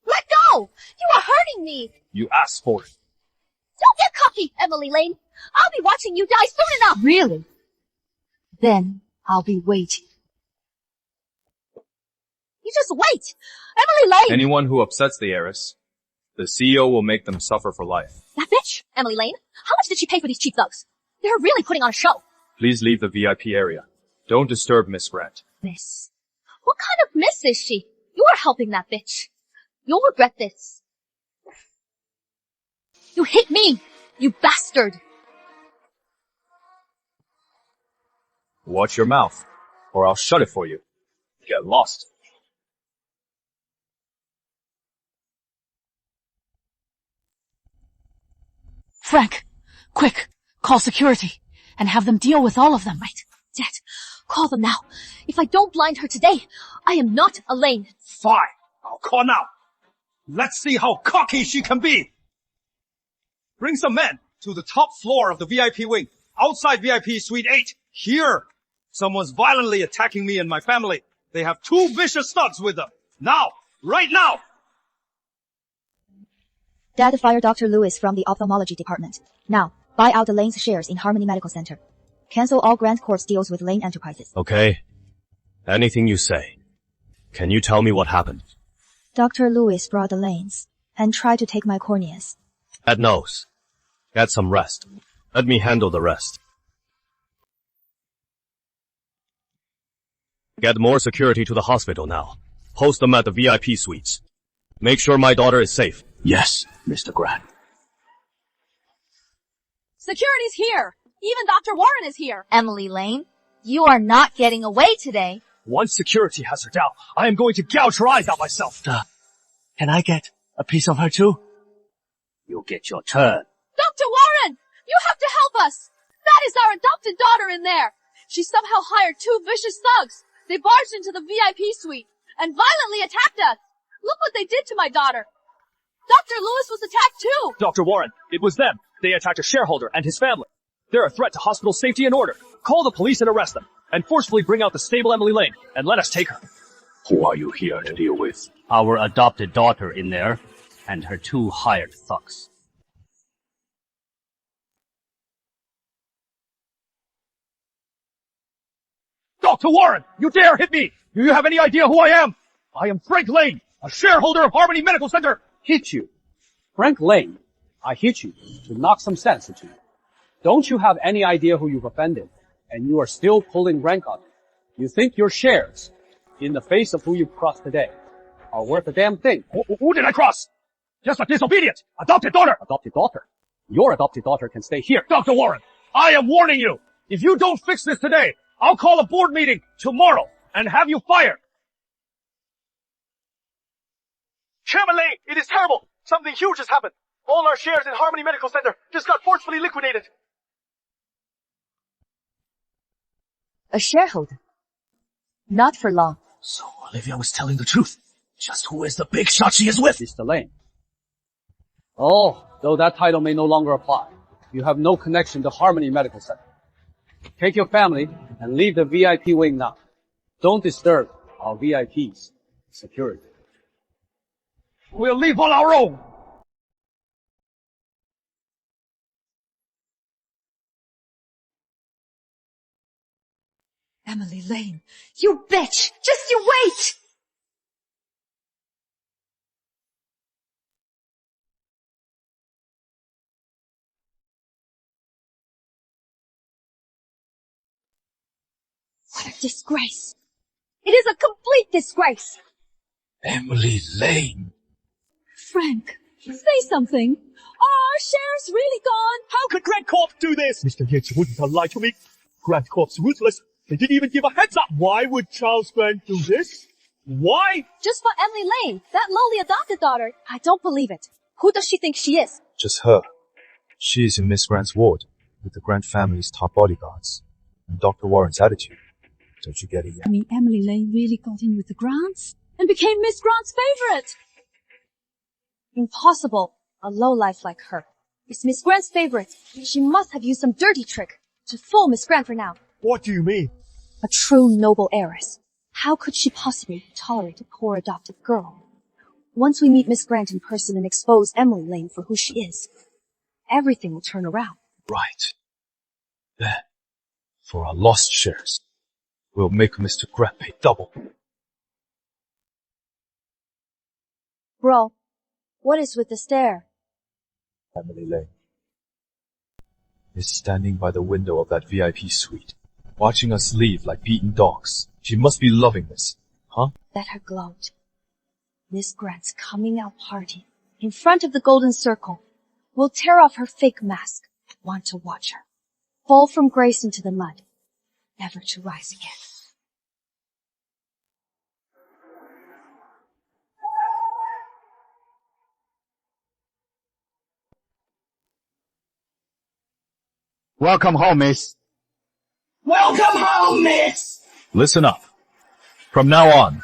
Let go! You are hurting me! You asked for it. Don't get cocky, Emily Lane. I'll be watching you die soon enough. Really? Then I'll be waiting. You just wait! Emily Lane! Anyone who upsets the heiress, the CEO will make them suffer for life. That bitch, Emily Lane. How much did she pay for these cheap thugs? They're really putting on a show. Please leave the VIP area. Don't disturb Miss Grant. Miss? What kind of miss is she? You're helping that bitch. You'll regret this. You hit me, you bastard! Watch your mouth, or I'll shut it for you. Get lost. Frank, quick, call security and have them deal with all of them. Right, Dad, call them now. If I don't blind her today, I am not a Lane. Fine, I'll call now. Let's see how cocky she can be. Bring some men to the top floor of the VIP wing, outside VIP Suite 8. Here, someone's violently attacking me and my family. They have 2 vicious thugs with them. Now, right now! Dad, fire Dr. Lewis from the ophthalmology department. Now, buy out the Lane's shares in Harmony Medical Center. Cancel all Grant Corp's deals with Lane Enterprises. Okay. Anything you say. Can you tell me what happened? Dr. Lewis brought the Lanes and tried to take my corneas. At nose. Get some rest. Let me handle the rest. Get more security to the hospital now. Post them at the VIP suites. Make sure my daughter is safe. Yes, Mr. Grant. Security's here. Even Dr. Warren is here. Emily Lane, you are not getting away today. Once security has her down, I am going to gouge her eyes out myself. Can I get a piece of her too? You'll get your turn. Dr. Warren, you have to help us. That is our adopted daughter in there. She somehow hired 2 vicious thugs. They barged into the VIP suite and violently attacked us. Look what they did to my daughter. Dr. Lewis was attacked too. Dr. Warren, it was them. They attacked a shareholder and his family. They're a threat to hospital safety and order. Call the police and arrest them, and forcefully bring out the stable Emily Lane, and let us take her. Who are you here to deal with? Our adopted daughter in there, and her 2 hired thugs. Dr. Warren, you dare hit me! Do you have any idea who I am? I am Frank Lane, a shareholder of Harmony Medical Center. Hit you? Frank Lane? I hit you to knock some sense into you. Don't you have any idea who you've offended? And you are still pulling rank on it. You think your shares, in the face of who you've crossed today, are worth a damn thing. Who did I cross? Just a disobedient, adopted daughter. Adopted daughter. Your adopted daughter can stay here. Dr. Warren, I am warning you. If you don't fix this today, I'll call a board meeting tomorrow and have you fired. Chairman Lane, it is terrible. Something huge has happened. All our shares in Harmony Medical Center just got forcefully liquidated. A shareholder. Not for long. So Olivia was telling the truth. Just who is the big shot she is with? Mr. Lane. Oh, though that title may no longer apply. You have no connection to Harmony Medical Center. Take your family and leave the VIP wing now. Don't disturb our VIPs' security. We'll leave on our own. Emily Lane, you bitch! Just you wait! What a disgrace! It is a complete disgrace! Emily Lane. Frank, say something. Are our shares really gone? How could Grant Corp do this? Mr. Yates wouldn't have lied to me. Grant Corp's ruthless. They didn't even give a heads up. Why would Charles Grant do this? Why? Just for Emily Lane, that lowly adopted daughter. I don't believe it. Who does she think she is? Just her. She's in Miss Grant's ward, with the Grant family's top bodyguards. And Dr. Warren's attitude. Don't you get it yet? I mean, Emily Lane really got in with the Grants and became Miss Grant's favorite. Impossible. A lowlife like her is Miss Grant's favorite. She must have used some dirty trick to fool Miss Grant for now. What do you mean? A true noble heiress. How could she possibly tolerate a poor adopted girl? Once we meet Miss Grant in person and expose Emily Lane for who she is, everything will turn around. Right. Then, for our lost shares, we'll make Mr. Grant pay double. Bro, what is with the stare? Emily Lane is standing by the window of that VIP suite, watching us leave like beaten dogs. She must be loving this, huh? Let her gloat. Miss Grant's coming out party in front of the golden circle will tear off her fake mask. Want to watch her fall from grace into the mud, never to rise again. Welcome home, miss. Welcome home, miss! Listen up. From now on,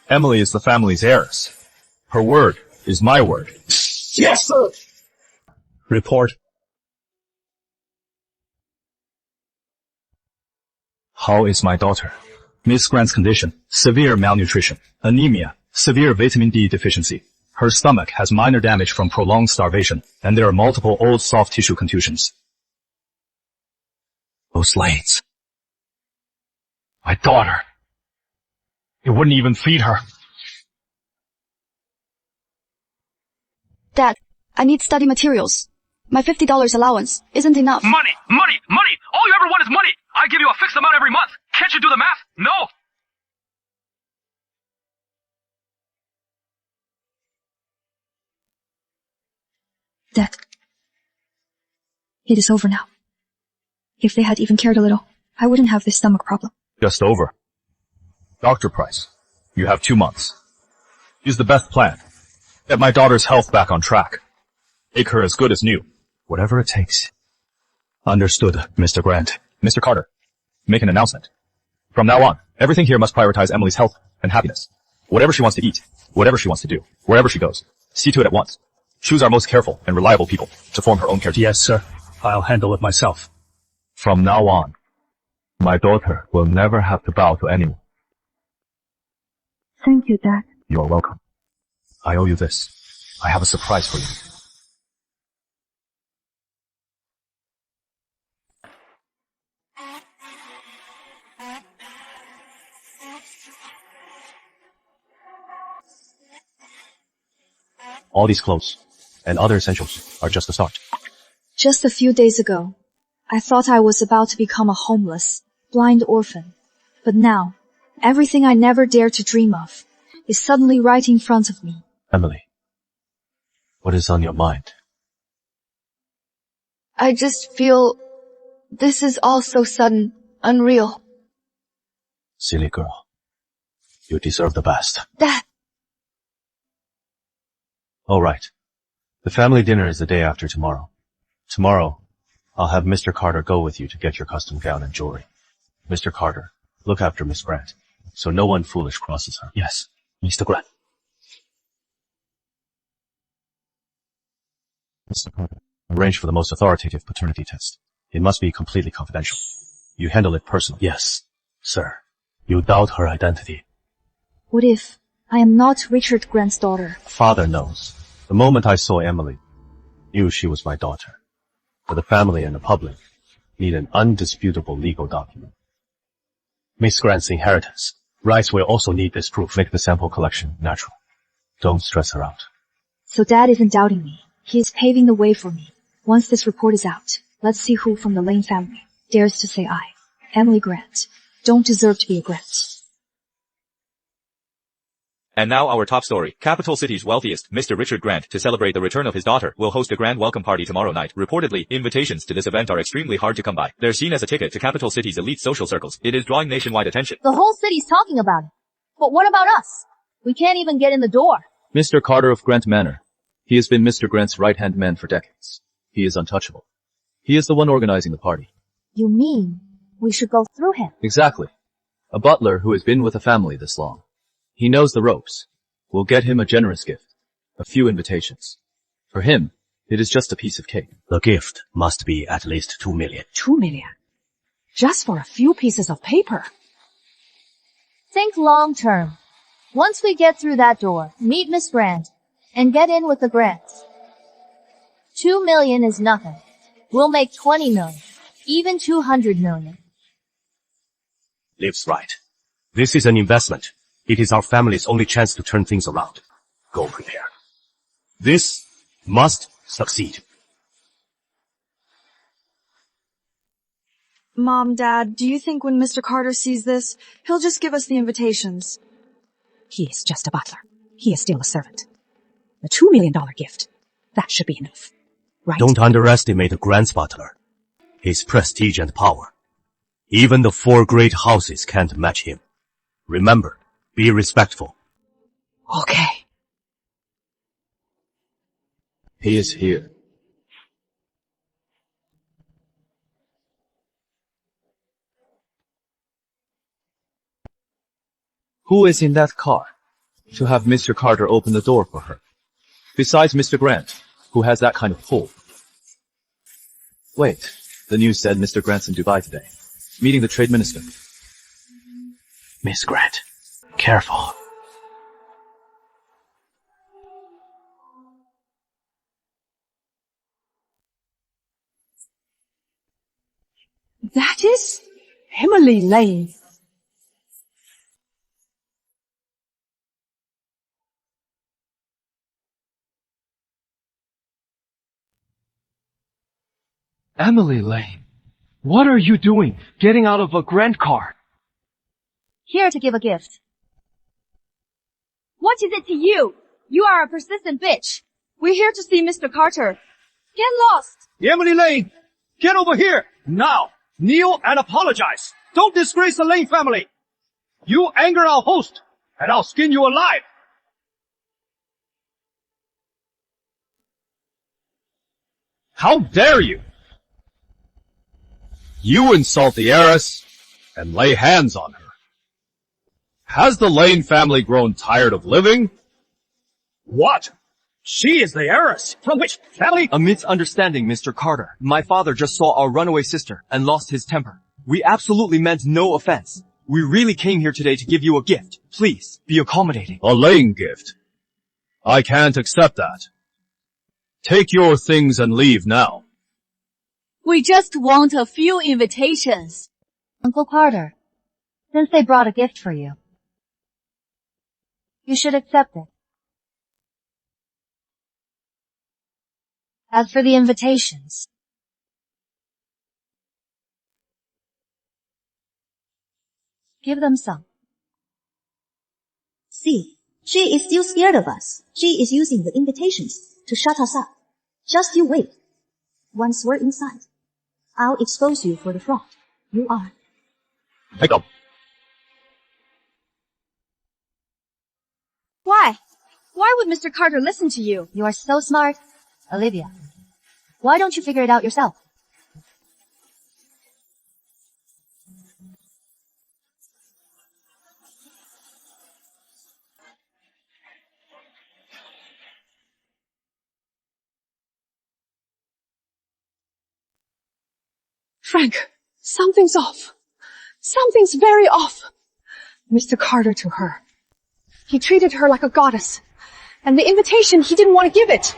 Emily is the family's heiress. Her word is my word. Yes, sir! Report. How is my daughter? Miss Grant's condition: severe malnutrition, anemia, severe vitamin D deficiency. Her stomach has minor damage from prolonged starvation, and there are multiple old soft tissue contusions. Those Lanes. My daughter. It wouldn't even feed her. Dad, I need study materials. My $50 allowance isn't enough. Money! Money! Money! All you ever want is money! I give you a fixed amount every month. Can't you do the math? No! Dad, it is over now. If they had even cared a little, I wouldn't have this stomach problem. Just over. Dr. Price, you have 2 months. Use the best plan. Get my daughter's health back on track. Make her as good as new. Whatever it takes. Understood, Mr. Grant. Mr. Carter, make an announcement. From now on, everything here must prioritize Emily's health and happiness. Whatever she wants to eat, whatever she wants to do, wherever she goes, see to it at once. Choose our most careful and reliable people to form her own care team. Yes, sir. I'll handle it myself. From now on, my daughter will never have to bow to anyone. Thank you, Dad. You're welcome. I owe you this. I have a surprise for you. All these clothes, and other essentials are just the start. Just a few days ago, I thought I was about to become a homeless, blind orphan. But now, everything I never dared to dream of is suddenly right in front of me. Emily, what is on your mind? I just feel this is all so sudden, unreal. Silly girl. You deserve the best. Dad! All right. The family dinner is the day after tomorrow. Tomorrow, I'll have Mr. Carter go with you to get your custom gown and jewelry. Mr. Carter, look after Miss Grant, so no one foolish crosses her. Yes, Mr. Grant. Mr. Carter, arrange for the most authoritative paternity test. It must be completely confidential. You handle it personally. Yes, sir. You doubt her identity. What if I am not Richard Grant's daughter? Father knows. The moment I saw Emily, knew she was my daughter. But the family and the public need an undisputable legal document. Miss Grant's inheritance. Rights will also need this proof. Make the sample collection natural. Don't stress her out. So Dad isn't doubting me. He is paving the way for me. Once this report is out, let's see who from the Lane family dares to say I, Emily Grant, don't deserve to be a Grant. And now our top story. Capital City's wealthiest, Mr. Richard Grant, to celebrate the return of his daughter, will host a grand welcome party tomorrow night. Reportedly, invitations to this event are extremely hard to come by. They're seen as a ticket to Capital City's elite social circles. It is drawing nationwide attention. The whole city's talking about it. But what about us? We can't even get in the door. Mr. Carter of Grant Manor. He has been Mr. Grant's right-hand man for decades. He is untouchable. He is the one organizing the party. You mean we should go through him? Exactly. A butler who has been with the family this long. He knows the ropes. We'll get him a generous gift. A few invitations. For him, it is just a piece of cake. The gift must be at least 2 million. 2 million? Just for a few pieces of paper? Think long term. Once we get through that door, meet Miss Grant, and get in with the Grants. 2 million is nothing. We'll make 20 million. Even 200 million. Liv's right. This is an investment. It is our family's only chance to turn things around. Go prepare. This must succeed. Mom, Dad, do you think when Mr. Carter sees this, he'll just give us the invitations? He is just a butler. He is still a servant. The $2 million gift. That should be enough. Right? Don't underestimate the Grant's butler. His prestige and power. Even the 4 great houses can't match him. Remember, be respectful. Okay. He is here. Who is in that car? To have Mr. Carter open the door for her. Besides Mr. Grant, who has that kind of pull. Wait, the news said Mr. Grant's in Dubai today, meeting the trade minister. Miss Grant, careful. That is Emily Lane. Emily Lane, what are you doing getting out of a Grant car? Here to give a gift. What is it to you? You are a persistent bitch. We're here to see Mr. Carter. Get lost! Emily Lane, get over here! Now! Kneel and apologize! Don't disgrace the Lane family! You anger our host, and I'll skin you alive! How dare you! You insult the heiress and lay hands on her. Has the Lane family grown tired of living? What? She is the heiress? From which family? A misunderstanding, Mr. Carter. My father just saw our runaway sister and lost his temper. We absolutely meant no offense. We really came here today to give you a gift. Please, be accommodating. A Lane gift? I can't accept that. Take your things and leave now. We just want a few invitations. Uncle Carter, since they brought a gift for you, you should accept it. As for the invitations, give them some. See, she is still scared of us. She is using the invitations to shut us up. Just you wait. Once we're inside, I'll expose you for the fraud. You are. Take them. Why? Why would Mr. Carter listen to you? You are so smart. Olivia, why don't you figure it out yourself? Frank, something's off. Something's very off. Mr. Carter to her. He treated her like a goddess. And the invitation, he didn't want to give it.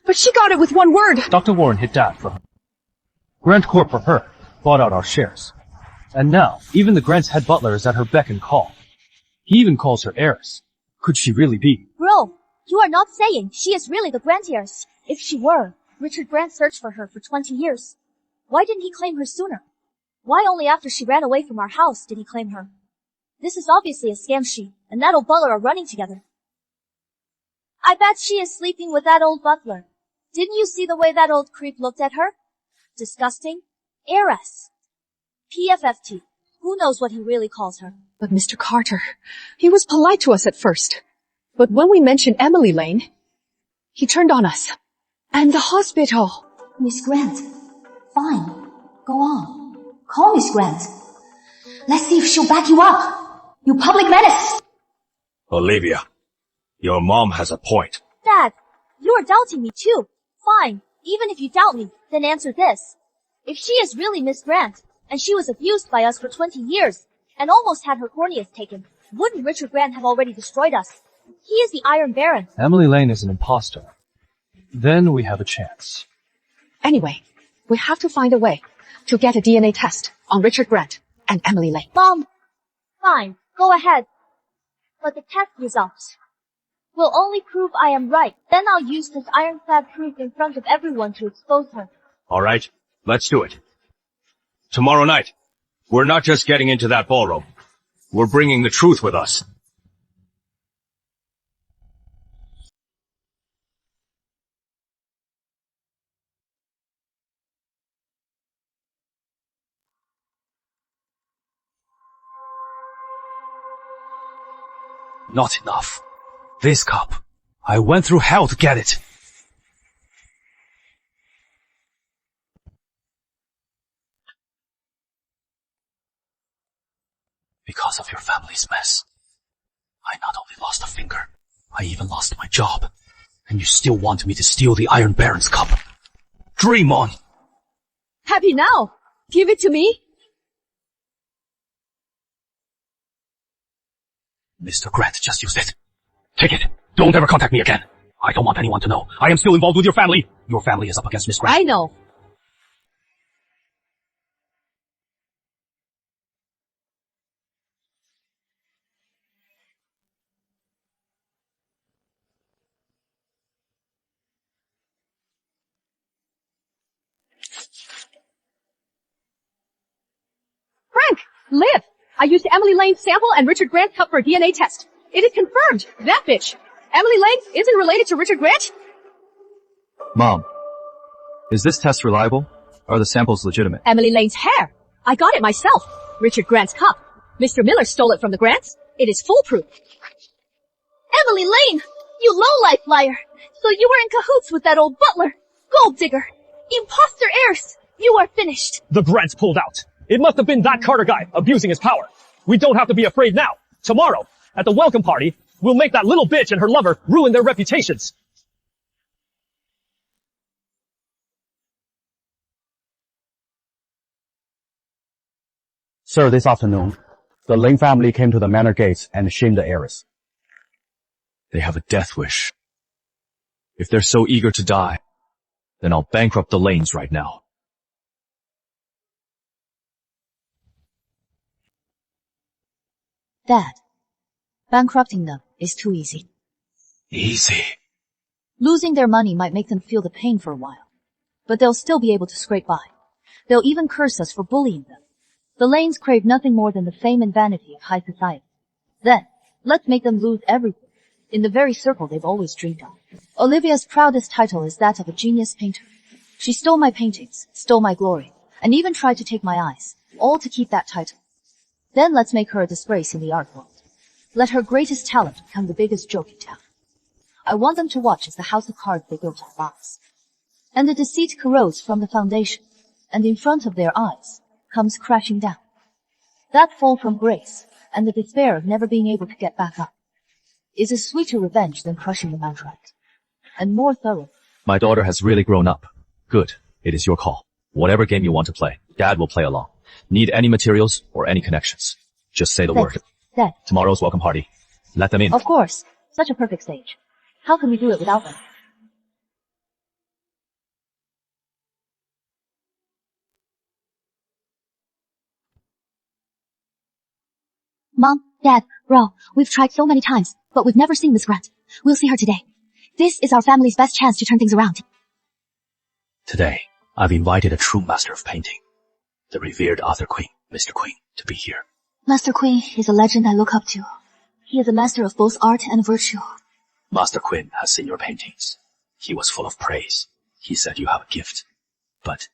But she got it with one word. Dr. Warren hit that for her. Grant Corp for her bought out our shares. And now, even the Grant's head butler is at her beck and call. He even calls her heiress. Could she really be? Bro, you are not saying she is really the Grant heiress. If she were, Richard Grant searched for her for 20 years. Why didn't he claim her sooner? Why only after she ran away from our house did he claim her? This is obviously a scam. She and that old butler are running together. I bet she is sleeping with that old butler. Didn't you see the way that old creep looked at her? Disgusting. Heiress. PFFT. Who knows what he really calls her? But Mr. Carter, he was polite to us at first. But when we mentioned Emily Lane, he turned on us. And the hospital. Miss Grant. Fine. Go on. Call Miss Grant. Let's see if she'll back you up. You public menace. Olivia, your mom has a point. Dad, you're doubting me too. Fine. Even if you doubt me, then answer this. If she is really Miss Grant, and she was abused by us for 20 years, and almost had her corneas taken, wouldn't Richard Grant have already destroyed us? He is the Iron Baron. Emily Lane is an imposter. Then we have a chance. Anyway, we have to find a way to get a DNA test on Richard Grant and Emily Lane. Mom, fine, go ahead. But the test results will only prove I am right. Then I'll use this ironclad proof in front of everyone to expose her. Alright, let's do it. Tomorrow night, we're not just getting into that ballroom. We're bringing the truth with us. Not enough. This cup. I went through hell to get it. Because of your family's mess, I not only lost a finger, I even lost my job. And you still want me to steal the Iron Baron's cup. Dream on! Happy now. Give it to me. Mr. Grant just used it. Take it. Don't ever contact me again. I don't want anyone to know. I am still involved with your family. Your family is up against Miss Grant. I know. Frank! Liv! I used Emily Lane's sample and Richard Grant's cup for a DNA test. It is confirmed. That bitch. Emily Lane isn't related to Richard Grant? Mom, is this test reliable? Are the samples legitimate? Emily Lane's hair. I got it myself. Richard Grant's cup. Mr. Miller stole it from the Grants. It is foolproof. Emily Lane! You low-life liar! So you were in cahoots with that old butler, gold digger, imposter heiress. You are finished. The Grants pulled out. It must have been that Carter guy abusing his power. We don't have to be afraid now. Tomorrow, at the welcome party, we'll make that little bitch and her lover ruin their reputations. Sir, this afternoon, the Lane family came to the manor gates and shamed the heiress. They have a death wish. If they're so eager to die, then I'll bankrupt the Lanes right now. Dad, bankrupting them is too easy. Easy. Losing their money might make them feel the pain for a while. but they'll still be able to scrape by. They'll even curse us for bullying them. The Lanes crave nothing more than the fame and vanity of high society. Then, let's make them lose everything, in the very circle they've always dreamed of. Olivia's proudest title is that of a genius painter. She stole my paintings, stole my glory, and even tried to take my eyes, all to keep that title. Then let's make her a disgrace in the art world. Let her greatest talent become the biggest joke in town. I want them to watch as the house of cards they built our lives. And the deceit corrodes from the foundation, and in front of their eyes, comes crashing down. That fall from grace, and the despair of never being able to get back up, is a sweeter revenge than crushing them outright, and more thorough. My daughter has really grown up. Good. It is your call. Whatever game you want to play, Dad will play along. Need any materials or any connections? Just say the word. Dad. Tomorrow's welcome party. Let them in. Of course. Such a perfect stage. How can we do it without them? Mom, Dad, Bro, we've tried so many times, but we've never seen Miss Grant. We'll see her today. This is our family's best chance to turn things around. Today, I've invited a true master of painting, the revered Arthur Quinn, Mr. Quinn, to be here. Master Quinn is a legend I look up to. He is a master of both art and virtue. Master Quinn has seen your paintings. He was full of praise. He said you have a gift. But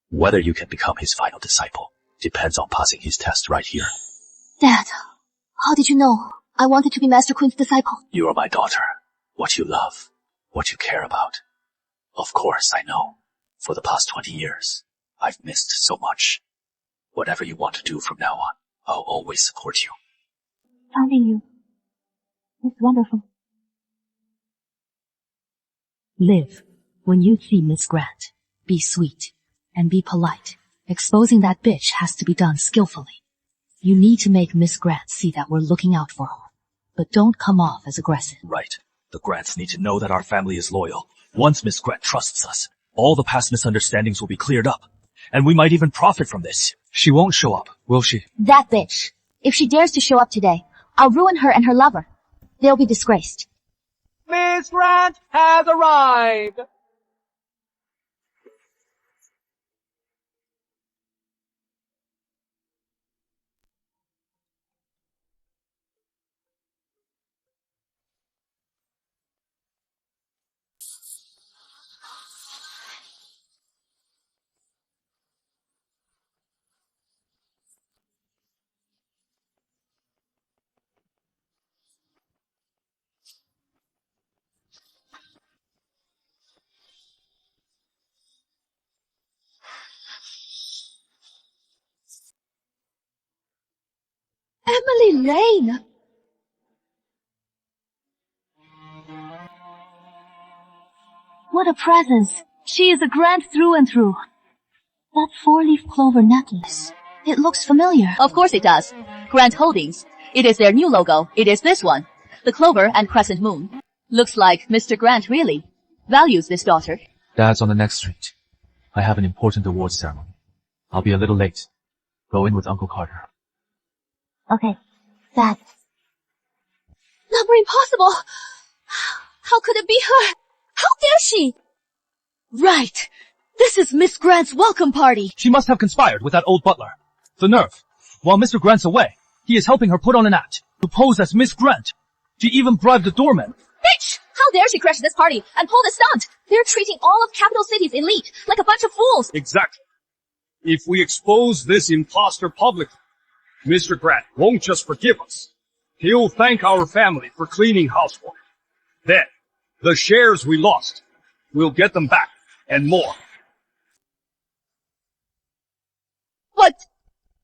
whether you can become his final disciple depends on passing his test right here. Dad, how did you know I wanted to be Master Quinn's disciple? You are my daughter. What you love, what you care about. Of course, I know. For the past 20 years, I've missed so much. Whatever you want to do from now on, I'll always support you. Finding you. It's wonderful. Liv, when you see Miss Grant, be sweet and be polite. Exposing that bitch has to be done skillfully. You need to make Miss Grant see that we're looking out for her. But don't come off as aggressive. Right. The Grants need to know that our family is loyal. Once Miss Grant trusts us, all the past misunderstandings will be cleared up. And we might even profit from this. She won't show up, will she? That bitch. If she dares to show up today, I'll ruin her and her lover. They'll be disgraced. Miss Grant has arrived! Emily Lane! What a presence. She is a Grant through and through. That four-leaf clover necklace. It looks familiar. Of course it does. Grant Holdings. It is their new logo. It is this one. The clover and crescent moon. Looks like Mr. Grant really values this daughter. Dad's on the next street. I have an important awards ceremony. I'll be a little late. Go in with Uncle Carter. Okay. Dad. Never impossible! How could it be her? How dare she? Right. This is Miss Grant's welcome party. She must have conspired with that old butler. The nerve. While Mr. Grant's away, he is helping her put on an act to pose as Miss Grant. She even bribed the doorman. Bitch! How dare she crash this party and pull this stunt? They're treating all of Capital City's elite like a bunch of fools. Exactly. If we expose this imposter publicly, Mr. Grant won't just forgive us. He'll thank our family for cleaning house for him. Then, the shares we lost, we'll get them back, and more. But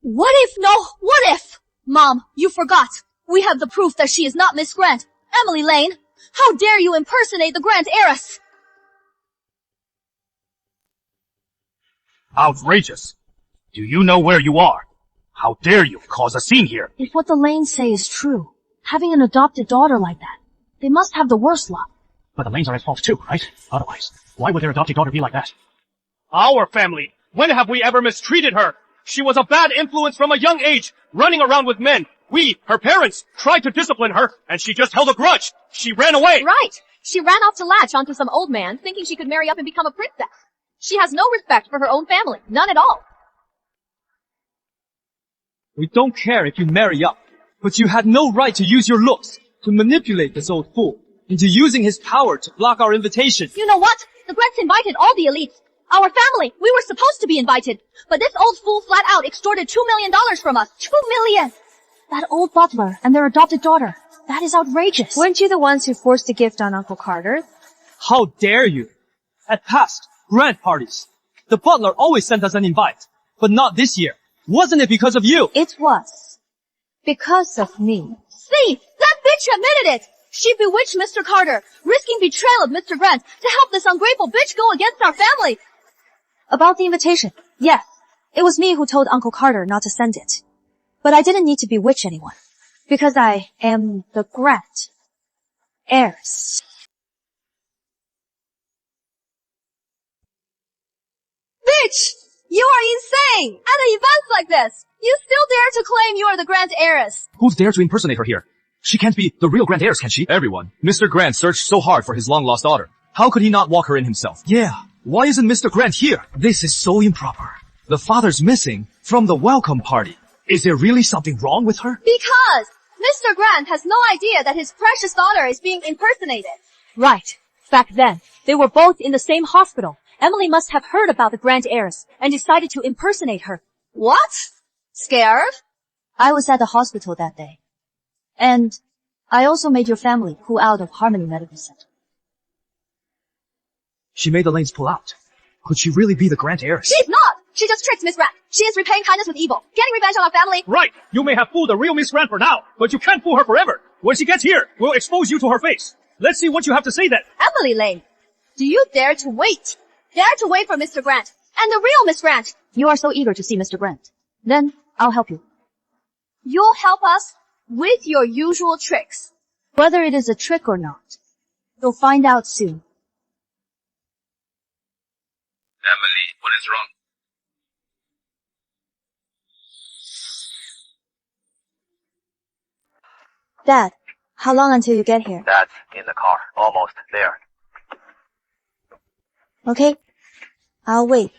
what if? Mom, you forgot. We have the proof that she is not Miss Grant. Emily Lane, how dare you impersonate the Grant heiress? Outrageous. Do you know where you are? How dare you cause a scene here? If what the Lanes say is true, having an adopted daughter like that, they must have the worst luck. But the Lanes are at fault too, right? Otherwise, why would their adopted daughter be like that? Our family. When have we ever mistreated her? She was a bad influence from a young age, running around with men. We, her parents, tried to discipline her, and she just held a grudge. She ran away. Right. She ran off to latch onto some old man, thinking she could marry up and become a princess. She has no respect for her own family. None at all. We don't care if you marry up, but you had no right to use your looks to manipulate this old fool into using his power to block our invitation. You know what? The Grants invited all the elites. Our family, we were supposed to be invited. But this old fool flat out extorted $2 million from us. $2 million! That old butler and their adopted daughter. That is outrageous. Weren't you the ones who forced a gift on Uncle Carter? How dare you? At past grand parties, the butler always sent us an invite, but not this year. Wasn't it because of you? It was. Because of me. See, that bitch admitted it! She bewitched Mr. Carter, risking betrayal of Mr. Grant to help this ungrateful bitch go against our family. About the invitation. Yes. It was me who told Uncle Carter not to send it. But I didn't need to bewitch anyone. Because I am the Grant heiress. Bitch! You are insane! At events like this, you still dare to claim you are the Grant heiress. Who's dare to impersonate her here? She can't be the real Grant heiress, can she? Everyone. Mr. Grant searched so hard for his long-lost daughter. How could he not walk her in himself? Yeah, why isn't Mr. Grant here? This is so improper. The father's missing from the welcome party. Is there really something wrong with her? Because Mr. Grant has no idea that his precious daughter is being impersonated. Right. Back then, they were both in the same hospital. Emily must have heard about the Grant heiress and decided to impersonate her. What? Scared? I was at the hospital that day. And I also made your family pull out of Harmony Medical Center. She made the Lanes pull out. Could she really be the Grant heiress? She's not! She just tricked Miss Grant. She is repaying kindness with evil, getting revenge on our family. Right! You may have fooled the real Miss Grant for now, but you can't fool her forever. When she gets here, we'll expose you to her face. Let's see what you have to say then. Emily Lane, do you dare to wait? Dare to wait for Mr. Grant and the real Miss Grant? You are so eager to see Mr. Grant. Then I'll help you. You'll help us with your usual tricks. Whether it is a trick or not, you'll find out soon. Emily, what is wrong? Dad, how long until you get here? Dad's in the car. Almost there. Okay, I'll wait.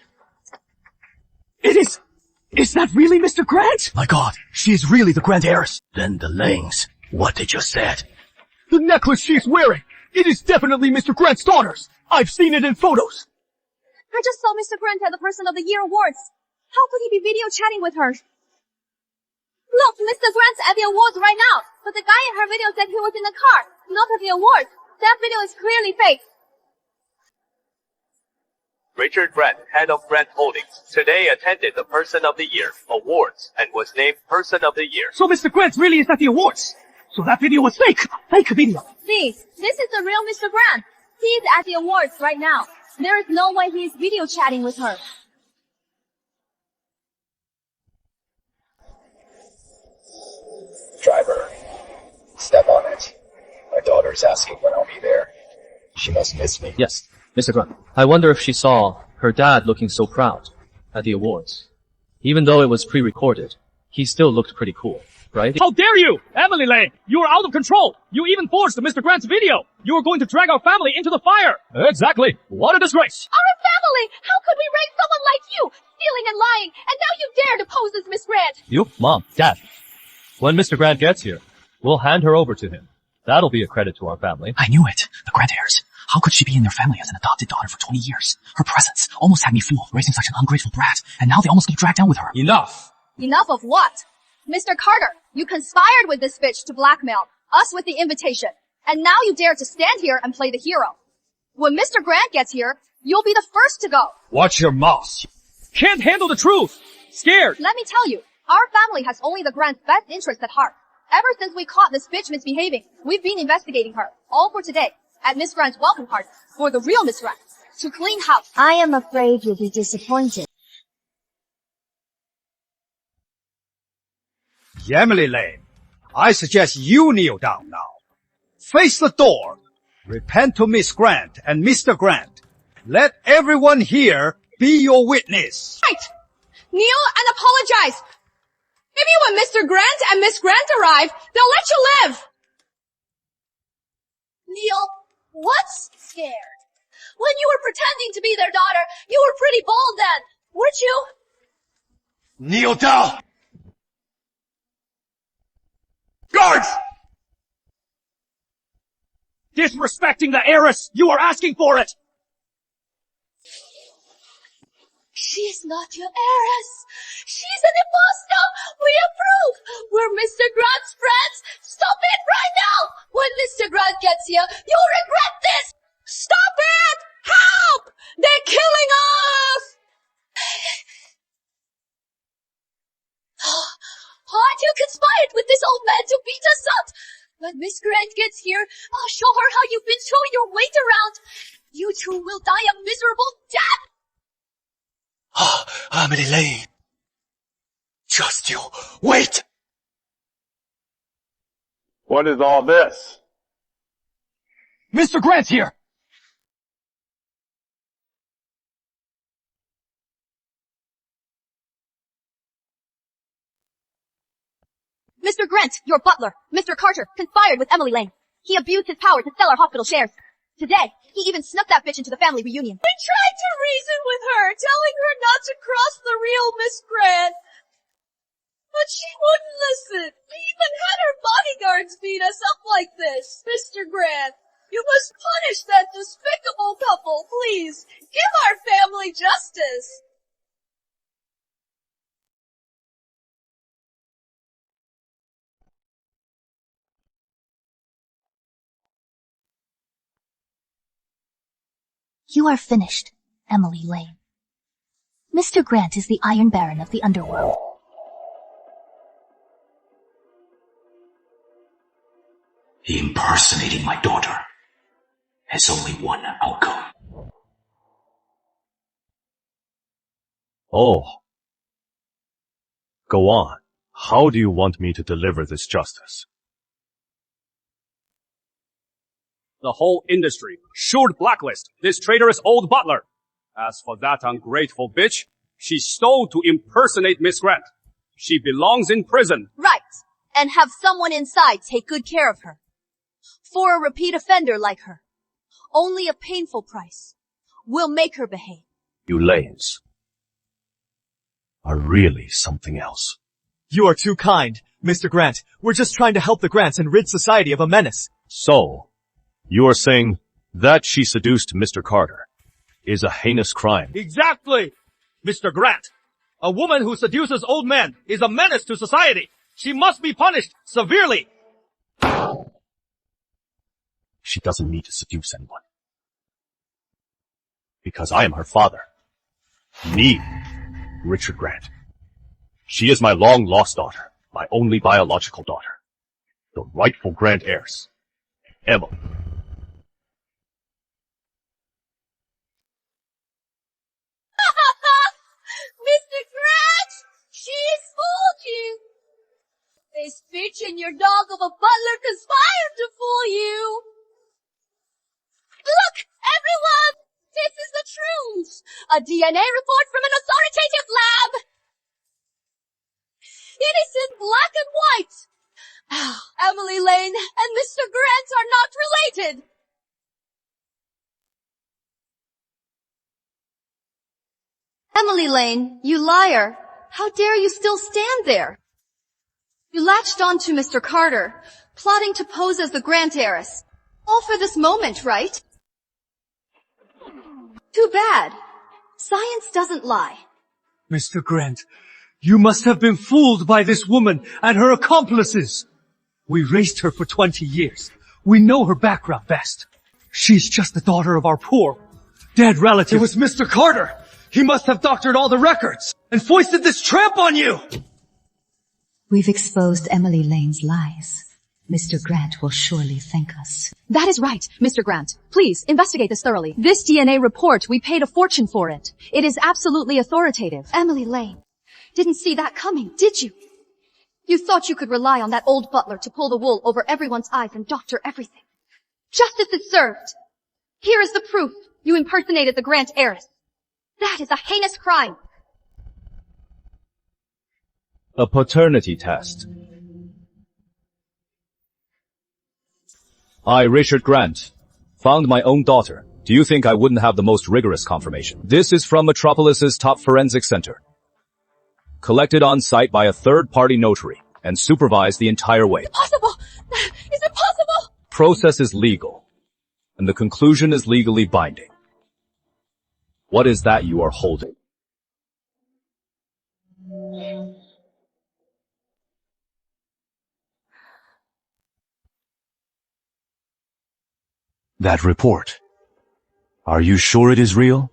Is that really Mr. Grant? My God, she is really the Grant heiress. Then the Lanes, what they just said. The necklace she's wearing, it is definitely Mr. Grant's daughter's. I've seen it in photos. I just saw Mr. Grant at the Person of the Year awards. How could he be video chatting with her? Look, Mr. Grant's at the awards right now, but the guy in her video said he was in the car, not at the awards. That video is clearly fake. Richard Grant, head of Grant Holdings, today attended the Person of the Year awards and was named Person of the Year. So Mr. Grant really is at the awards. So that video was fake. Fake video. See, this is the real Mr. Grant. He's at the awards right now. There is no way he is video chatting with her. Driver, step on it. My daughter's asking when I'll be there. She must miss me. Yes, Mr. Grant. I wonder if she saw her dad looking so proud at the awards. Even though it was pre-recorded, he still looked pretty cool, right? How dare you! Emily Lane, you are out of control! You even forced Mr. Grant's video! You are going to drag our family into the fire! Exactly! What a disgrace! Our family! How could we raise someone like you? Stealing and lying, and now you dare to pose as Miss Grant! You, Mom, Dad. When Mr. Grant gets here, we'll hand her over to him. That'll be a credit to our family. I knew it. The Grant heirs. How could she be in their family as an adopted daughter for 20 years? Her presence almost had me fooled, raising such an ungrateful brat, and now they almost get dragged down with her. Enough! Enough of what? Mr. Carter, you conspired with this bitch to blackmail us with the invitation, and now you dare to stand here and play the hero. When Mr. Grant gets here, you'll be the first to go. Watch your mouth. Can't handle the truth. Scared. Let me tell you, our family has only the Grant's best interest at heart. Ever since we caught this bitch misbehaving, we've been investigating her, all for today, at Miss Grant's welcome party, for the real Miss Grant, to clean house. I am afraid you'll be disappointed. Emily Lane, I suggest you kneel down now. Face the door. Repent to Miss Grant and Mr. Grant. Let everyone here be your witness. Right! Kneel and apologize. Maybe when Mr. Grant and Miss Grant arrive, they'll let you live. Neil, what's scared? When you were pretending to be their daughter, you were pretty bold then, weren't you? Kneel down! Guards! Disrespecting the heiress! You are asking for it! She's not your heiress. She's an impostor. We approve. We're Mr. Grant's friends. Stop it right now. When Mr. Grant gets here, you'll regret this. Stop it! Help! They're killing us! Aren't you conspired with this old man to beat us up? When Miss Grant gets here, I'll show her how you've been throwing your weight around. You two will die a miserable death. Emily Lane. Just you wait! What is all this? Mr. Grant's here! Mr. Grant, your butler, Mr. Carter, conspired with Emily Lane. He abused his power to sell our hospital shares. Today, he even snuck that bitch into the family reunion. We tried to reason with her, telling her not to cross the real Miss Grant. But she wouldn't listen. We even had her bodyguards beat us up like this. Mr. Grant, you must punish that despicable couple, please. Give our family justice. You are finished, Emily Lane. Mr. Grant is the Iron Baron of the underworld. Impersonating my daughter has only one outcome. Oh. Go on. How do you want me to deliver this justice? The whole industry should blacklist this traitorous old butler. As for that ungrateful bitch, she stole to impersonate Miss Grant. She belongs in prison. Right. And have someone inside take good care of her. For a repeat offender like her, only a painful price will make her behave. You Lanes are really something else. You are too kind, Mr. Grant. We're just trying to help the Grants and rid society of a menace. So, you are saying that she seduced Mr. Carter is a heinous crime. Exactly! Mr. Grant, a woman who seduces old men is a menace to society. She must be punished severely. She doesn't need to seduce anyone. Because I am her father. Me, Richard Grant. She is my long-lost daughter, my only biological daughter. The rightful Grant heiress, Emily. Mr. Grant, she's fooled you. This bitch and your dog of a butler conspired to fool you. Look, everyone! This is the truth! A DNA report from an authoritative lab! It is in black and white! Emily Lane and Mr. Grant are not related! Emily Lane, you liar. How dare you still stand there? You latched on to Mr. Carter, plotting to pose as the Grant heiress. All for this moment, right? Too bad. Science doesn't lie. Mr. Grant, you must have been fooled by this woman and her accomplices. We raised her for 20 years. We know her background best. She's just the daughter of our poor, dead relative. It was Mr. Carter. He must have doctored all the records and foisted this tramp on you. We've exposed Emily Lane's lies. Mr. Grant will surely thank us. That is right, Mr. Grant. Please, investigate this thoroughly. This DNA report, we paid a fortune for it. It is absolutely authoritative. Emily Lane, didn't see that coming, did you? You thought you could rely on that old butler to pull the wool over everyone's eyes and doctor everything. Justice is served. Here is the proof. You impersonated the Grant heiress. That is a heinous crime. A paternity test. I, Richard Grant, found my own daughter Do you think I wouldn't have the most rigorous confirmation? This is from Metropolis's top forensic center. Collected on site by a third-party notary and supervised the entire way. Impossible! Is it possible? Process is legal, and the conclusion is legally binding. What is that you are holding? That report. Are you sure it is real?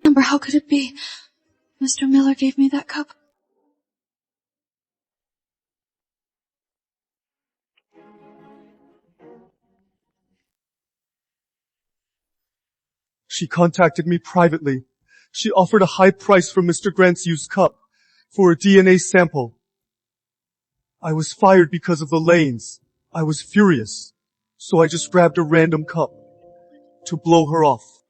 Amber, how could it be? Mr. Miller gave me that cup. She contacted me privately. She offered a high price for Mr. Grant's used cup for a DNA sample. I was fired because of the lanes. I was furious, so I just grabbed a random cup to blow her off.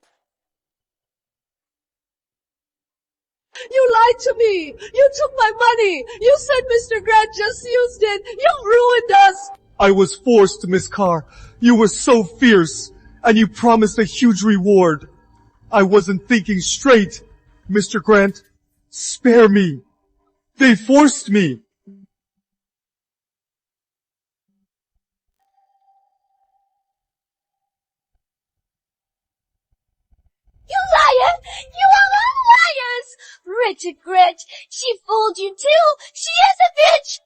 You lied to me! You took my money! You said Mr. Grant just used it! You ruined us! I was forced, Miss Carr. You were so fierce, and you promised a huge reward. I wasn't thinking straight. Mr. Grant, spare me. They forced me. You liar! You are all liars! Richard Grant, she fooled you too! She is a bitch!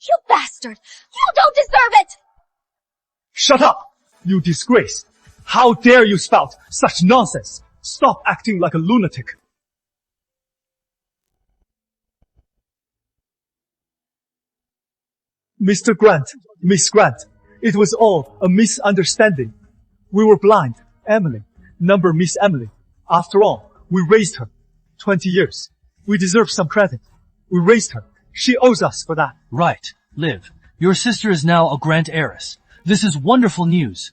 You bastard! You don't deserve it! Shut up! You disgrace! How dare you spout such nonsense! Stop acting like a lunatic! Mr. Grant, Miss Grant, it was all a misunderstanding. We were blind. Emily, number Miss Emily. After all, we raised her. 20 years. We deserve some credit. We raised her. She owes us for that. Right. Liv, your sister is now a Grant heiress. This is wonderful news.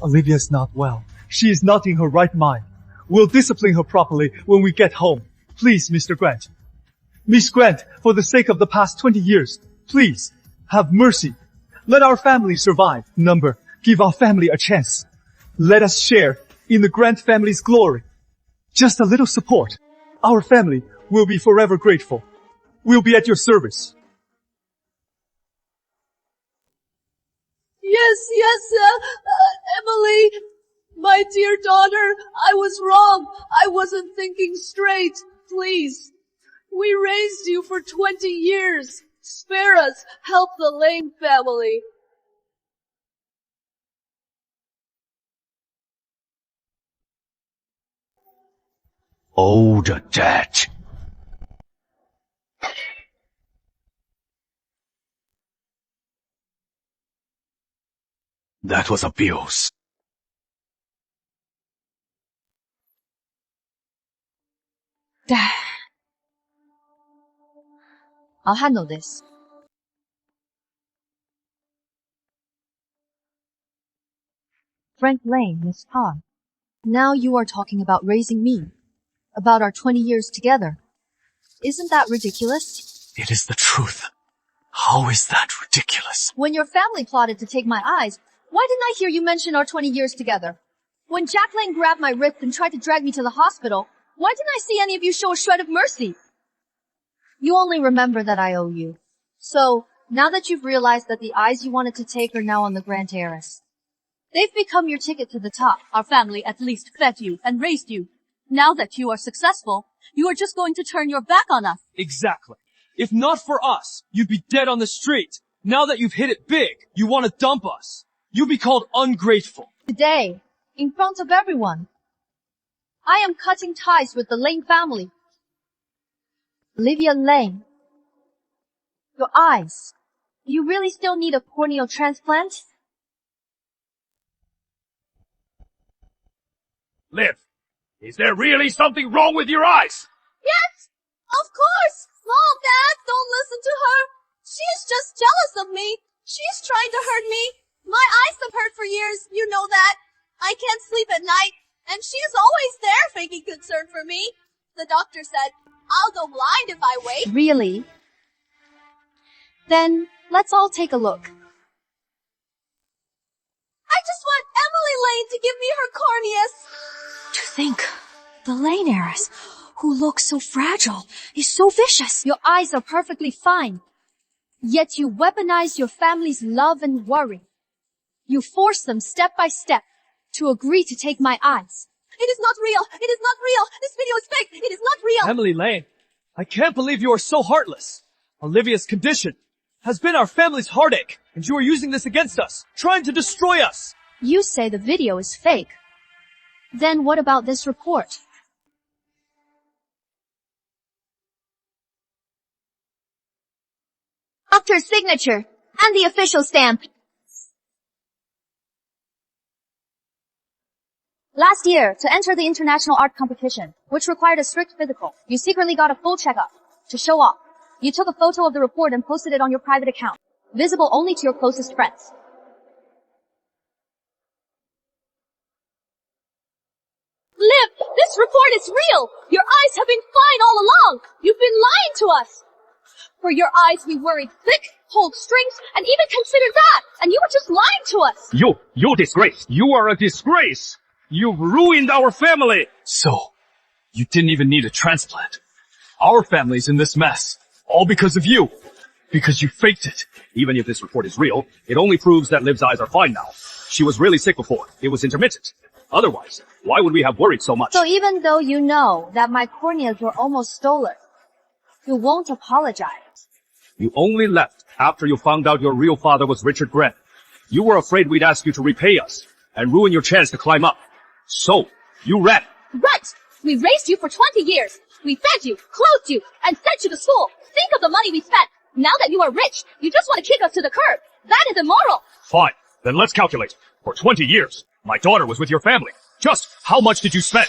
Olivia's not well. She is not in her right mind. We'll discipline her properly when we get home. Please, Mr. Grant. Miss Grant, for the sake of the past 20 years, please, have mercy. Let our family survive. Number, give our family a chance. Let us share in the Grant family's glory. Just a little support. Our family will be forever grateful. We'll be at your service. Yes, Emily, my dear daughter, I was wrong. I wasn't thinking straight. Please, we raised you for 20 years. Spare us. Help the Lane family. Oh, the debt. That was abuse. Dad. I'll handle this. Frank Lane, Miss Carr. Now you are talking about raising me. About our 20 years together. Isn't that ridiculous? It is the truth. How is that ridiculous? When your family plotted to take my eyes, why didn't I hear you mention our 20 years together? When Jack Lane grabbed my wrist and tried to drag me to the hospital, why didn't I see any of you show a shred of mercy? You only remember that I owe you. So, now that you've realized that the eyes you wanted to take are now on the Grant heiress, they've become your ticket to the top. Our family at least fed you and raised you. Now that you are successful, you are just going to turn your back on us. Exactly. If not for us, you'd be dead on the street. Now that you've hit it big, you want to dump us. You'll be called ungrateful. Today, in front of everyone, I am cutting ties with the Lane family. Olivia Lane. Your eyes. Do you really still need a corneal transplant? Liv, is there really something wrong with your eyes? Yes, of course. Oh, Dad, don't listen to her. She's just jealous of me. She's trying to hurt me. My eyes have hurt for years, you know that. I can't sleep at night, and she's always there faking concern for me. The doctor said, I'll go blind if I wait. Really? Then, let's all take a look. I just want Emily Lane to give me her corneas. To think, the Lane heiress, who looks so fragile, is so vicious. Your eyes are perfectly fine. Yet you weaponize your family's love and worry. You force them step by step to agree to take my eyes. It is not real. It is not real. This video is fake. It is not real. Emily Lane, I can't believe you are so heartless. Olivia's condition has been our family's heartache, and you are using this against us, trying to destroy us. You say the video is fake. Then what about this report? Doctor's signature and the official stamp. Last year, to enter the international art competition, which required a strict physical, you secretly got a full checkup to show off. You took a photo of the report and posted it on your private account, visible only to your closest friends. Liv, this report is real. Your eyes have been fine all along. You've been lying to us. For your eyes, we worried thick, pulled strings, and even considered that. And you were just lying to us. You disgrace. You are a disgrace. You've ruined our family. So, you didn't even need a transplant. Our family's in this mess. All because of you. Because you faked it. Even if this report is real, it only proves that Liv's eyes are fine now. She was really sick before. It was intermittent. Otherwise, why would we have worried so much? So even though you know that my corneas were almost stolen, you won't apologize. You only left after you found out your real father was Richard Grant. You were afraid we'd ask you to repay us and ruin your chance to climb up. So, you ran. Right! We raised you for 20 years. We fed you, clothed you, and sent you to school. Think of the money we spent. Now that you are rich, you just want to kick us to the curb. That is immoral. Fine. Then let's calculate. For 20 years, my daughter was with your family. Just how much did you spend?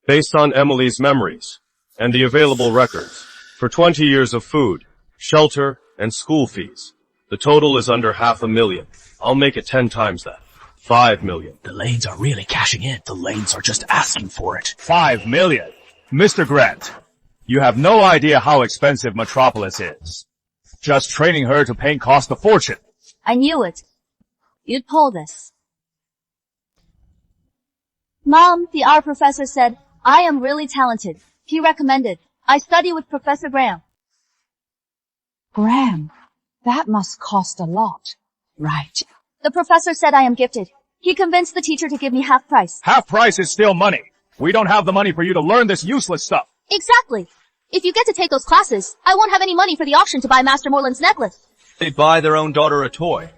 Based on Emily's memories and the available records, for 20 years of food, shelter, and school fees, the total is under $500,000. I'll make it 10 times that. 5 million. The Lanes are really cashing in. The Lanes are just asking for it. 5 million? Mr. Grant, you have no idea how expensive Metropolis is. Just training her to paint cost a fortune. I knew it. You'd pull this. Mom, the art professor said, I am really talented. He recommended I study with Professor Graham. Graham, that must cost a lot. Right. The professor said I am gifted. He convinced the teacher to give me half price. Half price is still money. We don't have the money for you to learn this useless stuff. Exactly. If you get to take those classes, I won't have any money for the auction to buy Master Moreland's necklace. They'd buy their own daughter a toy,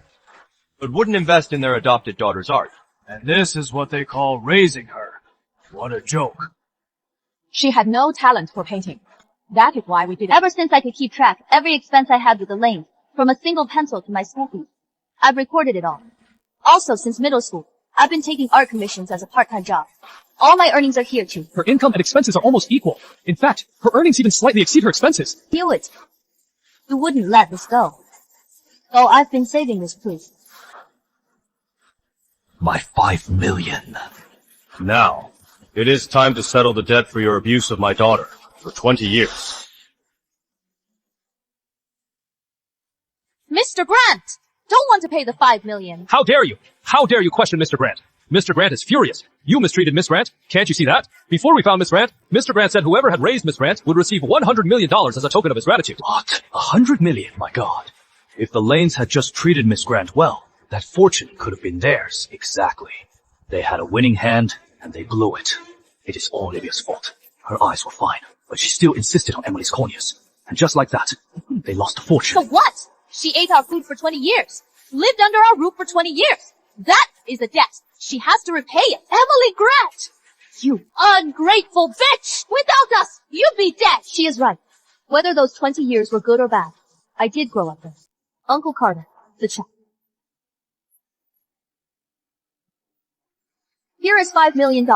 but wouldn't invest in their adopted daughter's art. And this is what they call raising her. What a joke. She had no talent for painting. That is why we did it. Ever since I could keep track, every expense I had with the Lanes, from a single pencil to my school fees, I've recorded it all. Also, since middle school, I've been taking art commissions as a part-time job. All my earnings are here too. Her income and expenses are almost equal. In fact, her earnings even slightly exceed her expenses. Knew it. You wouldn't let this go. So I've been saving this, please. My 5 million. Now, it is time to settle the debt for your abuse of my daughter for 20 years. Mr. Grant! Don't want to pay the 5 million. How dare you? How dare you question Mr. Grant? Mr. Grant is furious. You mistreated Miss Grant. Can't you see that? Before we found Miss Grant, Mr. Grant said whoever had raised Miss Grant would receive $100 million as a token of his gratitude. What? 100 million? My God. If the Lanes had just treated Miss Grant well, that fortune could have been theirs. Exactly. They had a winning hand, and they blew it. It is all Olivia's fault. Her eyes were fine, but she still insisted on Emily's corneas. And just like that, they lost a fortune. So what? She ate our food for 20 years. Lived under our roof for 20 years. That is a debt. She has to repay it. Emily Grant! You ungrateful bitch! Without us, you'd be dead! She is right. Whether those 20 years were good or bad, I did grow up there. Uncle Carter, the check. Here is $5 million.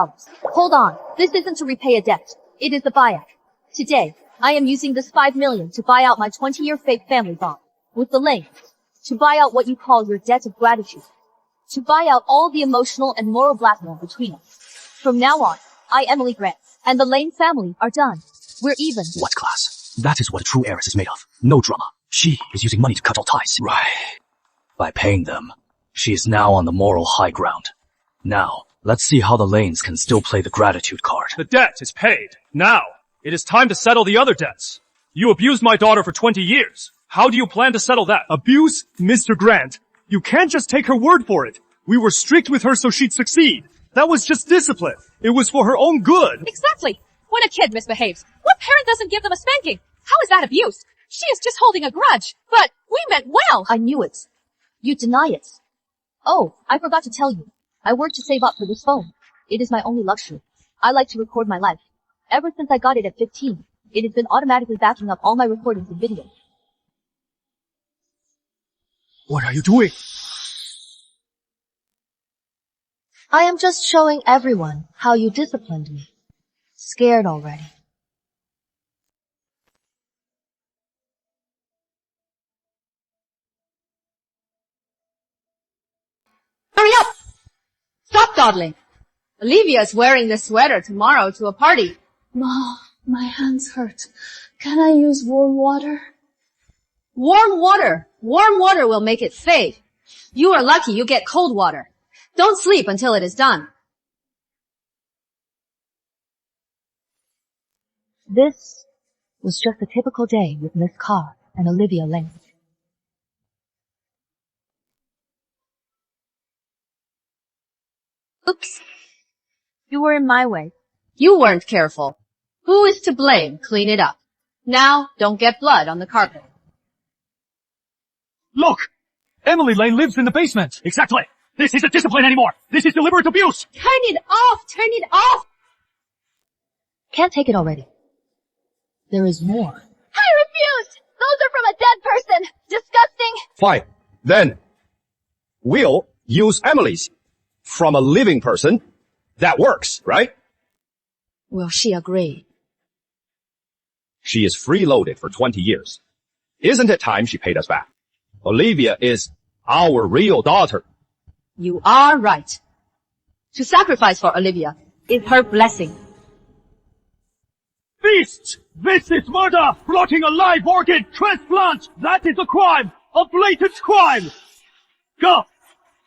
Hold on. This isn't to repay a debt. It is the buyout. Today, I am using this $5 million to buy out my 20-year fake family bond with the Lanes, to buy out what you call your debt of gratitude, to buy out all the emotional and moral blackmail between us. From now on, I, Emily Grant, and the Lane family are done. We're even. What class? That is what a true heiress is made of. No drama. She is using money to cut all ties. Right. By paying them, she is now on the moral high ground. Now, let's see how the Lanes can still play the gratitude card. The debt is paid. Now, it is time to settle the other debts. You abused my daughter for 20 years. How do you plan to settle that? Abuse? Mr. Grant, you can't just take her word for it. We were strict with her so she'd succeed. That was just discipline. It was for her own good. Exactly. When a kid misbehaves, what parent doesn't give them a spanking? How is that abuse? She is just holding a grudge. But we meant well. I knew it. You deny it. Oh, I forgot to tell you. I worked to save up for this phone. It is my only luxury. I like to record my life. Ever since I got it at 15, it has been automatically backing up all my recordings and videos. What are you doing? I am just showing everyone how you disciplined me. Scared already. Hurry up! Stop dawdling. Olivia is wearing this sweater tomorrow to a party. Ma, my hands hurt. Can I use warm water? Warm water. Warm water will make it fade. You are lucky you get cold water. Don't sleep until it is done. This was just a typical day with Miss Carr and Olivia Lane. Oops. You were in my way. You weren't careful. Who is to blame? Clean it up. Now, don't get blood on the carpet. Look! Emily Lane lives in the basement. Exactly. This isn't discipline anymore. This is deliberate abuse. Turn it off! Turn it off! Can't take it already. There is more. I refuse! Those are from a dead person! Disgusting! Fine. Then, we'll use Emily's. From a living person. That works, right? Will she agree? She is freeloaded for 20 years. Isn't it time she paid us back? Olivia is our real daughter. You are right. To sacrifice for Olivia is her blessing. Beasts! This is murder! Plotting a live organ transplant! That is a crime! A blatant crime! Go!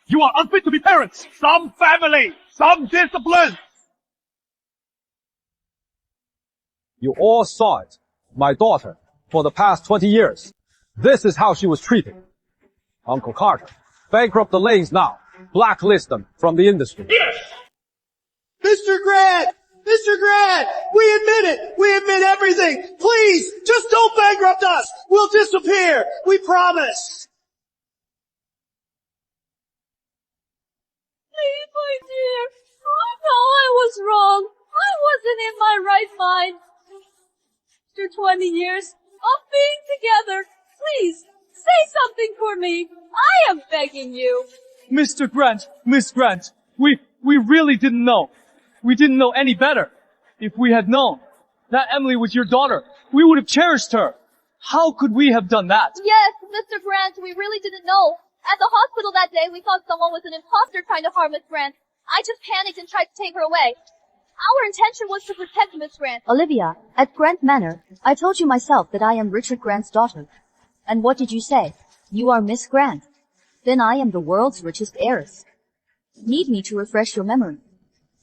You are unfit to be parents! Some family! Some discipline! You all saw it. My daughter, for the past 20 years. This is how she was treated. Uncle Carter, bankrupt the Lanes now. Blacklist them from the industry. Yes! Mr. Grant! Mr. Grant! We admit it! We admit everything! Please, just don't bankrupt us! We'll disappear! We promise! Please, my dear. I know I was wrong. I wasn't in my right mind. After 20 years of being together, please, say something for me. I am begging you. Mr. Grant, Miss Grant, we really didn't know. We didn't know any better. If we had known that Emily was your daughter, we would have cherished her. How could we have done that? Yes, Mr. Grant, we really didn't know. At the hospital that day, we thought someone was an imposter trying to harm Miss Grant. I just panicked and tried to take her away. Our intention was to protect Miss Grant. Olivia, at Grant Manor, I told you myself that I am Richard Grant's daughter. And what did you say? You are Miss Grant. Then I am the world's richest heiress. Need me to refresh your memory?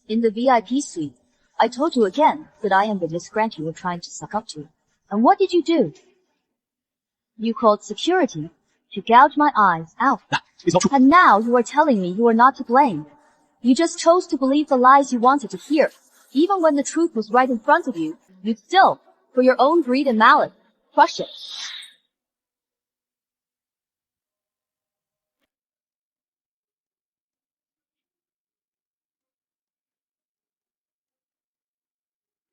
In the VIP suite, I told you again that I am the Miss Grant you were trying to suck up to. And what did you do? You called security to gouge my eyes out. And now you are telling me you are not to blame. You just chose to believe the lies you wanted to hear. Even when the truth was right in front of you, you'd still, for your own greed and malice, crush it.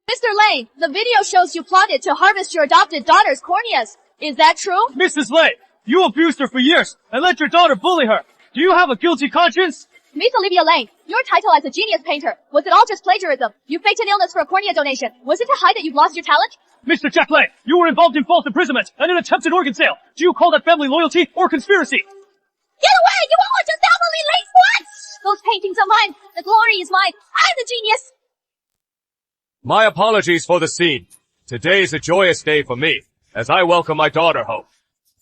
Mr. Lane, the video shows you plotted to harvest your adopted daughter's corneas. Is that true? Mrs. Lane, you abused her for years and let your daughter bully her. Do you have a guilty conscience? Miss Olivia Lane, your title as a genius painter, was it all just plagiarism? You faked an illness for a cornea donation. Was it to hide that you've lost your talent? Mr. Jack Lane, you were involved in false imprisonment and an attempted organ sale. Do you call that family loyalty or conspiracy? Get away! You won't want your family Lane once! Those paintings are mine. The glory is mine. I'm the genius. My apologies for the scene. Today is a joyous day for me, as I welcome my daughter home.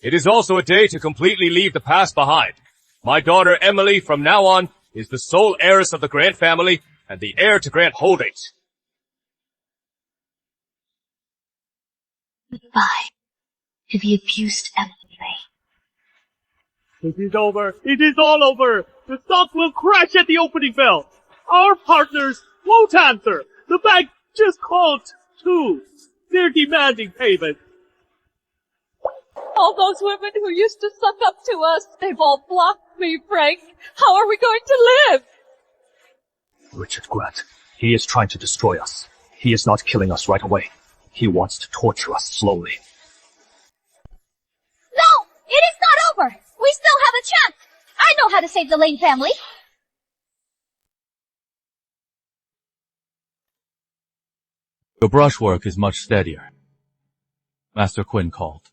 It is also a day to completely leave the past behind. My daughter Emily, from now on, is the sole heiress of the Grant family and the heir to Grant Holdings. Goodbye to the abused Emily. It is over. It is all over. The stock will crash at the opening bell. Our partners won't answer. The bank just called too. They're demanding payment. All those women who used to suck up to us, they've all blocked me, Frank. How are we going to live? Richard Grant, he is trying to destroy us. He is not killing us right away. He wants to torture us slowly. No! It is not over! We still have a chance! I know how to save the Lane family! Your brushwork is much steadier. Master Quinn called.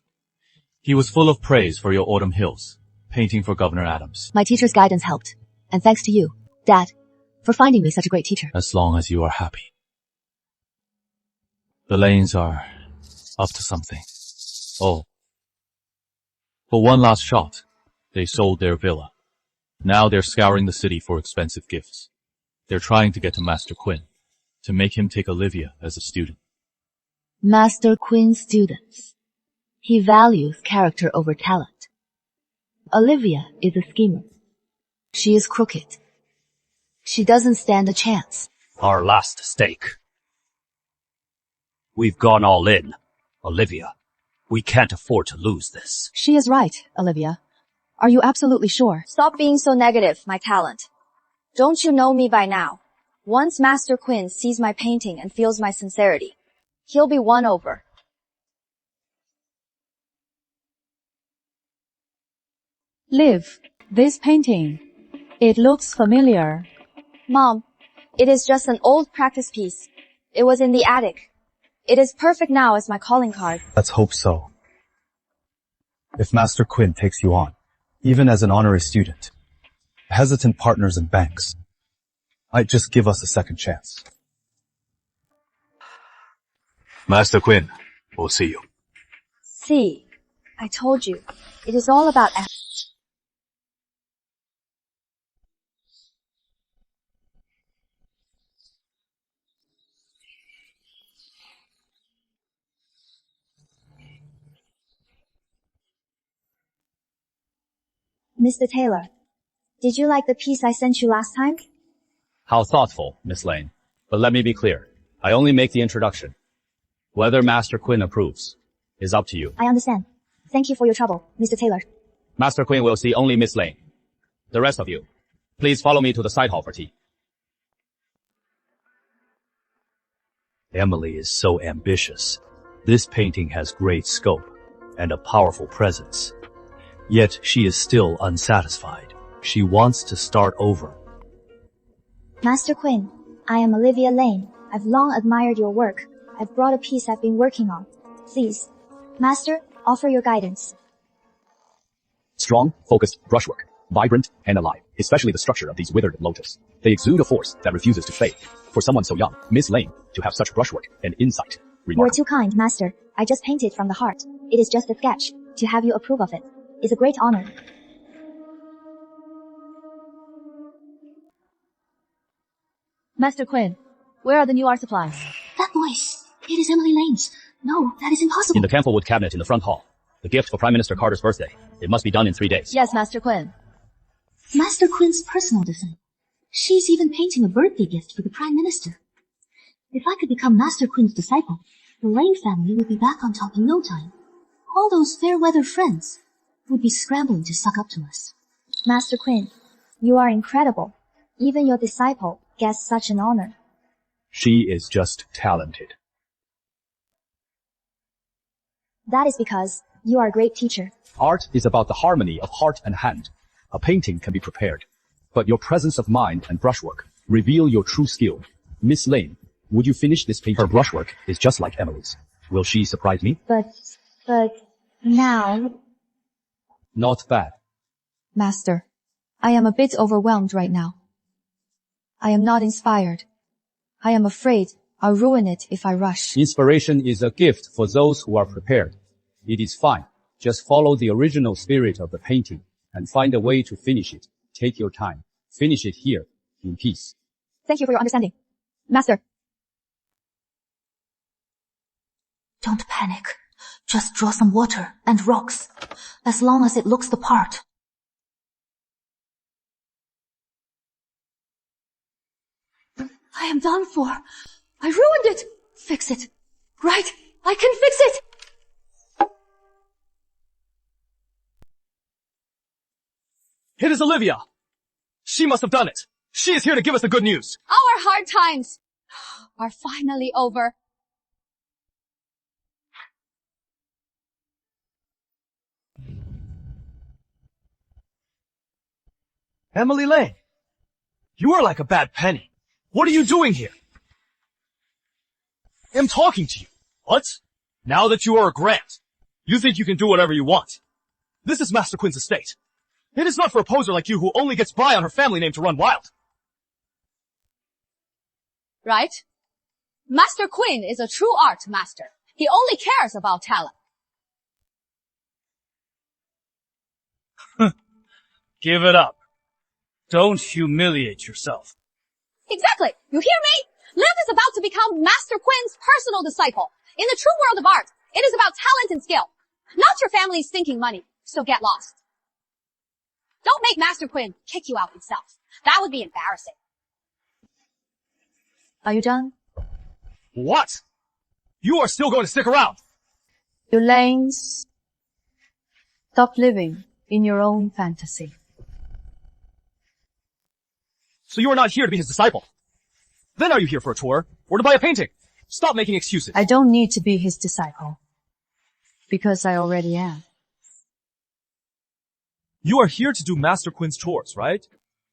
He was full of praise for your Autumn Hills, painting for Governor Adams. My teacher's guidance helped. And thanks to you, Dad, for finding me such a great teacher. As long as you are happy. The Lanes are up to something. Oh. For one last shot, they sold their villa. Now they're scouring the city for expensive gifts. They're trying to get to Master Quinn, to make him take Olivia as a student. Master Quinn's students. He values character over talent. Olivia is a schemer. She is crooked. She doesn't stand a chance. Our last stake. We've gone all in. Olivia, we can't afford to lose this. She is right, Olivia. Are you absolutely sure? Stop being so negative, my talent. Don't you know me by now? Once Master Quinn sees my painting and feels my sincerity, he'll be won over. Liv, this painting. It looks familiar. Mom, it is just an old practice piece. It was in the attic. It is perfect now as my calling card. Let's hope so. If Master Quinn takes you on, even as an honorary student, hesitant partners in banks might just give us a second chance. Master Quinn, we'll see you. See, I told you, it is all about effort. Mr. Taylor, did you like the piece I sent you last time? How thoughtful, Miss Lane. But let me be clear. I only make the introduction. Whether Master Quinn approves is up to you. I understand. Thank you for your trouble, Mr. Taylor. Master Quinn will see only Miss Lane. The rest of you, please follow me to the side hall for tea. Emily is so ambitious. This painting has great scope and a powerful presence. Yet she is still unsatisfied. She wants to start over. Master Quinn, I am Olivia Lane. I've long admired your work. I've brought a piece I've been working on. Please, Master, offer your guidance. Strong, focused brushwork. Vibrant and alive, especially the structure of these withered lotus. They exude a force that refuses to fade. For someone so young, Miss Lane, to have such brushwork and insight. You're too kind, Master. I just painted from the heart. It is just a sketch. To have you approve of it is a great honor. Master Quinn, where are the new art supplies? That voice. It is Emily Lane's. No, that is impossible. In the Campbellwood cabinet in the front hall. The gift for Prime Minister Carter's birthday. It must be done in 3 days. Yes, Master Quinn. Master Quinn's personal design. She's even painting a birthday gift for the Prime Minister. If I could become Master Quinn's disciple, the Lane family would be back on top in no time. All those fair-weather friends would be scrambling to suck up to us. Master Quinn, you are incredible. Even your disciple gets such an honor. She is just talented. That is because you are a great teacher. Art is about the harmony of heart and hand. A painting can be prepared, but your presence of mind and brushwork reveal your true skill. Miss Lane, would you finish this painting? Her brushwork is just like Emily's. Will she surprise me? But now... Not bad. Master, I am a bit overwhelmed right now. I am not inspired. I am afraid I'll ruin it if I rush. Inspiration is a gift for those who are prepared. It is fine. Just follow the original spirit of the painting and find a way to finish it. Take your time. Finish it here, in peace. Thank you for your understanding. Master. Don't panic. Just draw some water and rocks, as long as it looks the part. I am done for. I ruined it. Fix it. Right? I can fix it. It is Olivia! She must have done it. She is here to give us the good news. Our hard times are finally over. Emily Lane, you are like a bad penny. What are you doing here? I'm talking to you. What? Now that you are a Grant, you think you can do whatever you want. This is Master Quinn's estate. It is not for a poser like you who only gets by on her family name to run wild. Right? Master Quinn is a true art master. He only cares about talent. Give it up. Don't humiliate yourself. Exactly. You hear me? Liv is about to become Master Quinn's personal disciple. In the true world of art, it is about talent and skill, not your family's stinking money, so get lost. Don't make Master Quinn kick you out himself. That would be embarrassing. Are you done? What? You are still going to stick around? You lanes, stop living in your own fantasy. So you are not here to be his disciple? Then are you here for a tour, or to buy a painting? Stop making excuses. I don't need to be his disciple, because I already am. You are here to do Master Quinn's chores, right?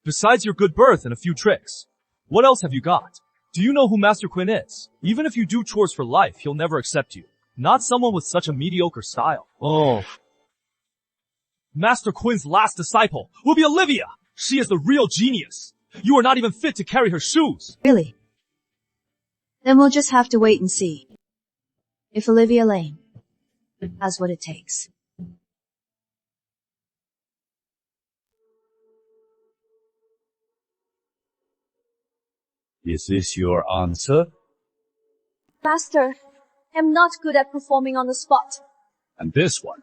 Besides your good birth and a few tricks. What else have you got? Do you know who Master Quinn is? Even if you do chores for life, he'll never accept you. Not someone with such a mediocre style. Oh. Master Quinn's last disciple will be Olivia. She is the real genius. You are not even fit to carry her shoes. Really? Then we'll just have to wait and see if Olivia Lane has what it takes. Is this your answer? Master, I'm not good at performing on the spot. And this one?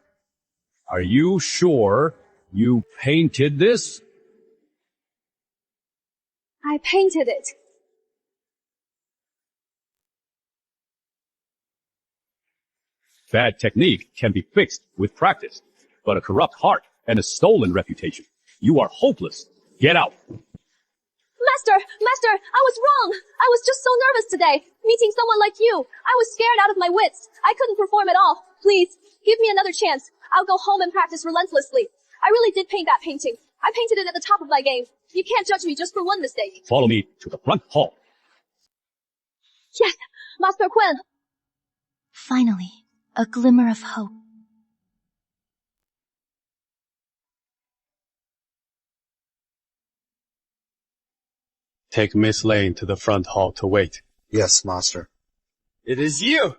Are you sure you painted this? I painted it. Bad technique can be fixed with practice, but a corrupt heart and a stolen reputation. You are hopeless. Get out. Master, I was wrong. I was just so nervous today, meeting someone like you. I was scared out of my wits. I couldn't perform at all. Please, give me another chance. I'll go home and practice relentlessly. I really did paint that painting. I painted it at the top of my game. You can't judge me just for one mistake. Follow me to the front hall. Yes, Master Quinn. Finally, a glimmer of hope. Take Miss Lane to the front hall to wait. Yes, master. It is you!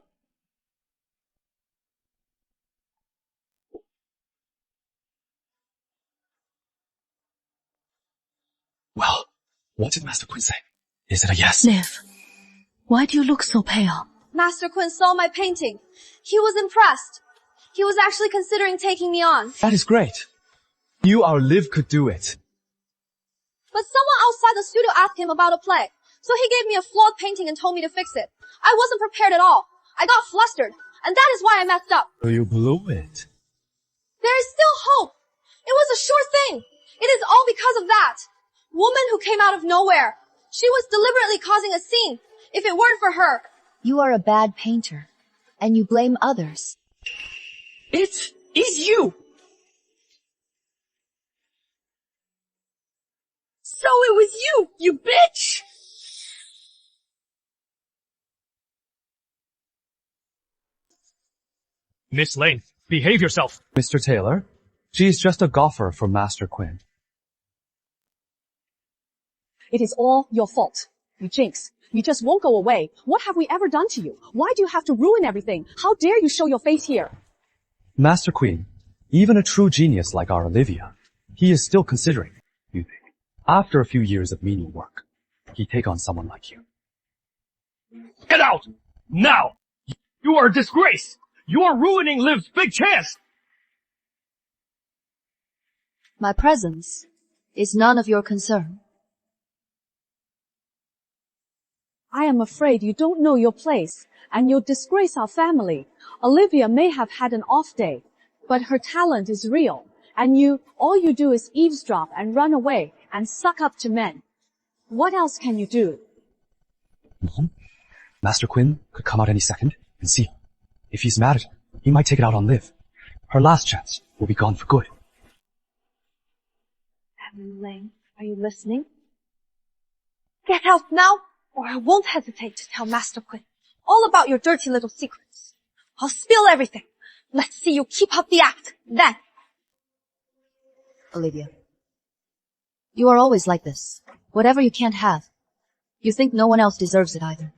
Well, what did Master Quinn say? Is it a yes? Liv, why do you look so pale? Master Quinn saw my painting. He was impressed. He was actually considering taking me on. That is great. You, our Liv, could do it. But someone outside the studio asked him about a play. So he gave me a flawed painting and told me to fix it. I wasn't prepared at all. I got flustered. And that is why I messed up. So you blew it. There is still hope. It was a sure thing. It is all because of that. Woman who came out of nowhere. She was deliberately causing a scene. If it weren't for her. You are a bad painter, and you blame others. It is you! So it was you, you bitch! Miss Lane, behave yourself. Mr. Taylor, she is just a golfer for Master Quinn. It is all your fault. You jinx. You just won't go away. What have we ever done to you? Why do you have to ruin everything? How dare you show your face here? Master Queen, even a true genius like our Olivia, he is still considering, you think, after a few years of menial work, he'd take on someone like you. Get out! Now! You are a disgrace! You are ruining Liv's big chance! My presence is none of your concern. I am afraid you don't know your place, and you'll disgrace our family. Olivia may have had an off day, but her talent is real, and all you do is eavesdrop and run away and suck up to men. What else can you do? Master Quinn could come out any second and see him. If he's mad at her, he might take it out on Liv. Her last chance will be gone for good. Emily Lane, are you listening? Get out now, or I won't hesitate to tell Master Quinn all about your dirty little secrets. I'll spill everything. Let's see you keep up the act, then. Olivia, you are always like this. Whatever you can't have, you think no one else deserves it either.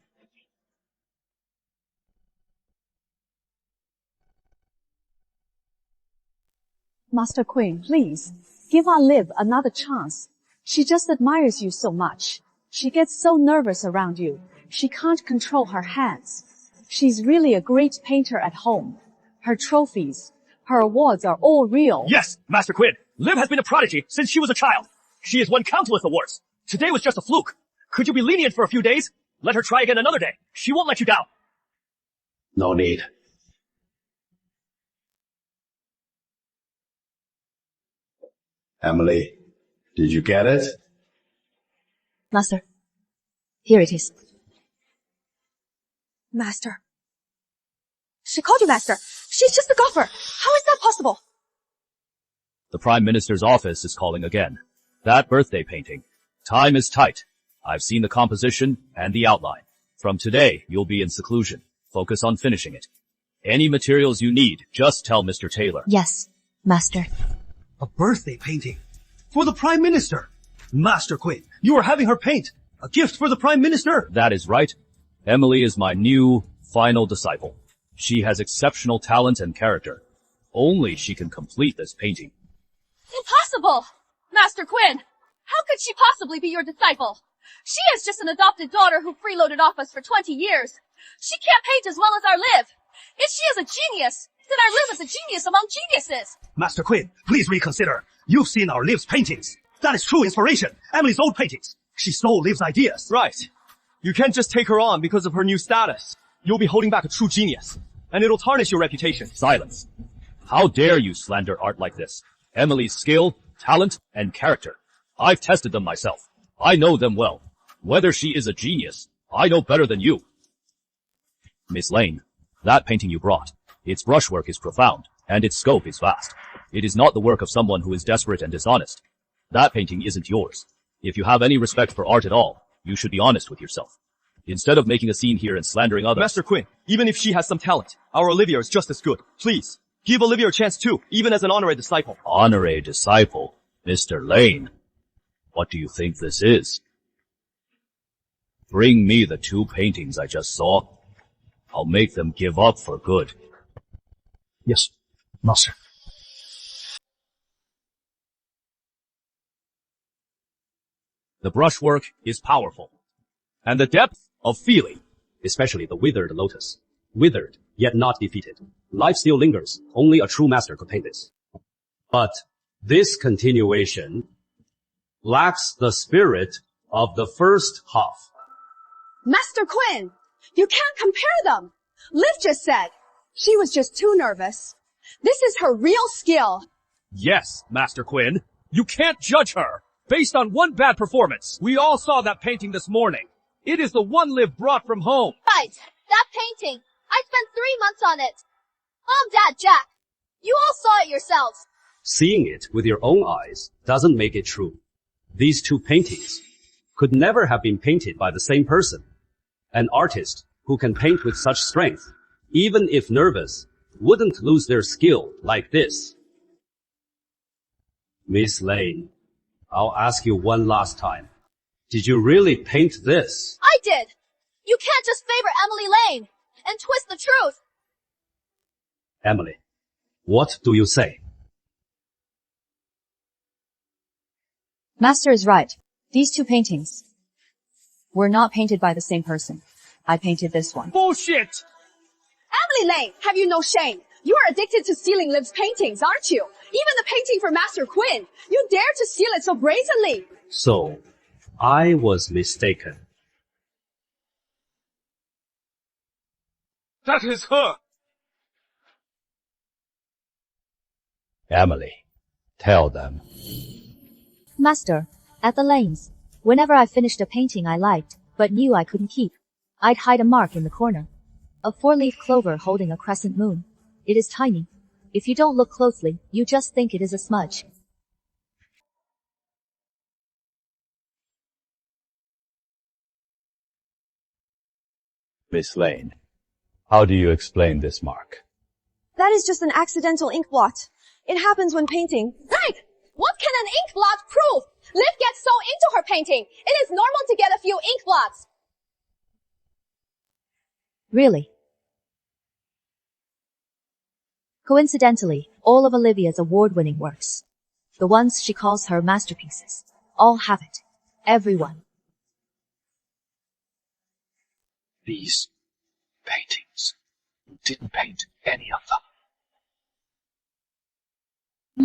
Master Queen, please, give our Liv another chance. She just admires you so much. She gets so nervous around you. She can't control her hands. She's really a great painter at home. Her trophies, her awards are all real. Yes, Master Quinn. Liv has been a prodigy since she was a child. She has won countless awards. Today was just a fluke. Could you be lenient for a few days? Let her try again another day. She won't let you down. No need. Emily, did you get it? Master, here it is. Master. She called you Master. She's just a golfer. How is that possible? The Prime Minister's office is calling again. That birthday painting. Time is tight. I've seen the composition and the outline. From today, you'll be in seclusion. Focus on finishing it. Any materials you need, just tell Mr. Taylor. Yes, Master. A birthday painting. For the Prime Minister. Master Quinn, you are having her paint. A gift for the Prime Minister. That is right. Emily is my new, final disciple. She has exceptional talent and character. Only she can complete this painting. Impossible! Master Quinn! How could she possibly be your disciple? She is just an adopted daughter who freeloaded off us for 20 years. She can't paint as well as our Liv. If she is a genius, then our Liv is a genius among geniuses. Master Quinn, please reconsider. You've seen our Liv's paintings. That is true inspiration. Emily's old paintings. She stole Liv's ideas. Right. You can't just take her on because of her new status. You'll be holding back a true genius. And it'll tarnish your reputation. Silence. How dare you slander art like this? Emily's skill, talent, and character. I've tested them myself. I know them well. Whether she is a genius, I know better than you. Miss Lane, that painting you brought, its brushwork is profound, and its scope is vast. It is not the work of someone who is desperate and dishonest. That painting isn't yours. If you have any respect for art at all, you should be honest with yourself. Instead of making a scene here and slandering others— Master Quinn, even if she has some talent, our Olivia is just as good. Please, give Olivia a chance too, even as an honorary disciple. Honorary disciple? Mr. Lane, what do you think this is? Bring me the 2 paintings I just saw. I'll make them give up for good. Yes, Master. The brushwork is powerful. And the depth of feeling, especially the withered lotus. Withered, yet not defeated. Life still lingers. Only a true master could paint this. But this continuation lacks the spirit of the first half. Master Quinn, you can't compare them. Liv just said she was just too nervous. This is her real skill. Yes, Master Quinn. You can't judge her based on one bad performance. We all saw that painting this morning. It is the one Liv brought from home. Right, that painting. I spent 3 months on it. Mom, Dad, Jack, you all saw it yourselves. Seeing it with your own eyes doesn't make it true. These 2 paintings could never have been painted by the same person. An artist who can paint with such strength, even if nervous, wouldn't lose their skill like this. Miss Lane, I'll ask you one last time. Did you really paint this? I did. You can't just favor Emily Lane and twist the truth. Emily, what do you say? Master is right. These two paintings were not painted by the same person. I painted this one. Bullshit! Emily Lane, have you no shame? You are addicted to stealing Liv's paintings, aren't you? Even the painting for Master Quinn. You dare to steal it so brazenly. So, I was mistaken. That is her! Emily, tell them. Master, at the lanes, whenever I finished a painting I liked, but knew I couldn't keep, I'd hide a mark in the corner. A 4-leaf clover holding a crescent moon. It is tiny. If you don't look closely, you just think it is a smudge. Miss Lane, how do you explain this mark? That is just an accidental ink blot. It happens when painting. Right! What can an ink blot prove? Liv gets so into her painting. It is normal to get a few ink blots. Really? Coincidentally, all of Olivia's award-winning works, the ones she calls her masterpieces, all have it. Everyone. These paintings, you didn't paint any of them.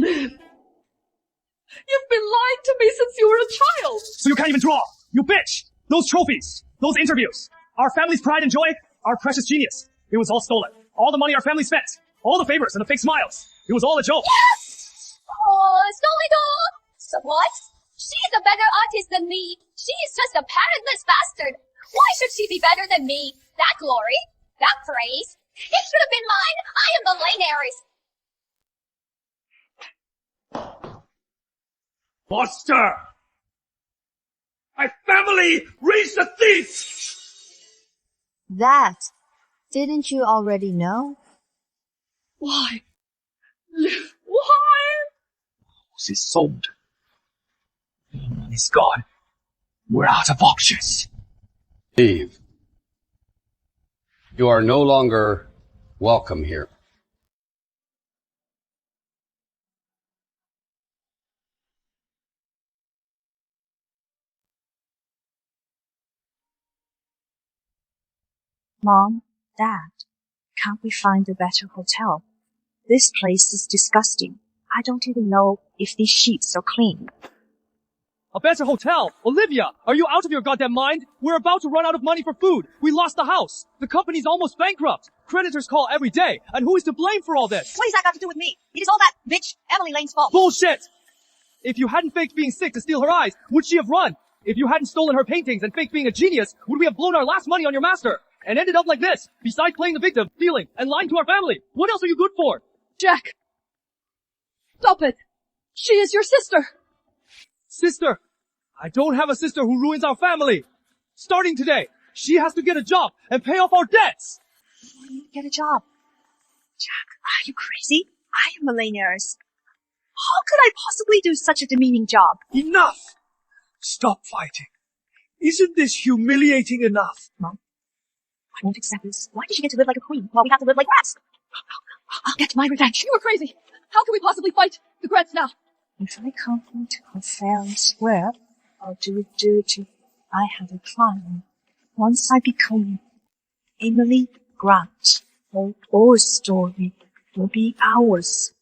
Liv, you've been lying to me since you were a child. So you can't even draw! You bitch! Those trophies! Those interviews! Our family's pride and joy! Our precious genius! It was all stolen. All the money our family spent! All the favors and the fake smiles! It was all a joke! Yes! Oh, stole it all! So what? She's a better artist than me. She's just a parentless bastard. Why should she be better than me? That glory? That praise? It should have been mine! I am the Lane heiress! Buster! My family raised a thief! That, didn't you already know? Why? Liv, why? House is sold. The money's gone. We're out of options. Leave. You are no longer welcome here. Mom, Dad, can't we find a better hotel? This place is disgusting. I don't even know if these sheets are clean. A better hotel! Olivia! Are you out of your goddamn mind? We're about to run out of money for food! We lost the house! The company's almost bankrupt! Creditors call every day! And who is to blame for all this? What has that got to do with me? It is all that bitch Emily Lane's fault. Bullshit! If you hadn't faked being sick to steal her eyes, would she have run? If you hadn't stolen her paintings and faked being a genius, would we have blown our last money on your master? And ended up like this, besides playing the victim, stealing, and lying to our family? What else are you good for? Jack! Stop it! She is your sister! Sister! I don't have a sister who ruins our family! Starting today, she has to get a job and pay off our debts! Why do you get a job? Jack, are you crazy? I am a Lane heiress. How could I possibly do such a demeaning job? Enough! Stop fighting. Isn't this humiliating enough? Mom, I won't accept this. Why did she get to live like a queen while we have to live like rats? I'll get my revenge. You are crazy! How can we possibly fight the Grants now? If I confront her fair and square, I'll do it dirty. I have a plan. Once I become Emily Grant, our story will be ours.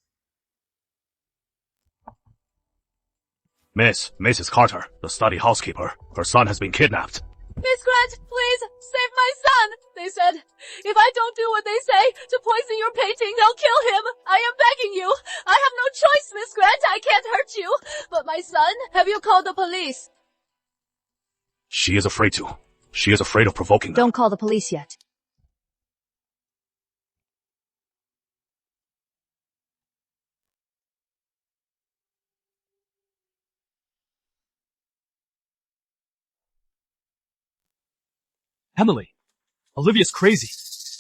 Mrs. Carter, the study housekeeper. Her son has been kidnapped. Miss Grant, please, save my son! They said, if I don't do what they say to poison your painting, they'll kill him! I am begging you! I have no choice, Miss Grant, I can't hurt you! But my son, have you called the police? She is afraid to. She is afraid of provoking them. Don't call the police yet. Emily, Olivia's crazy.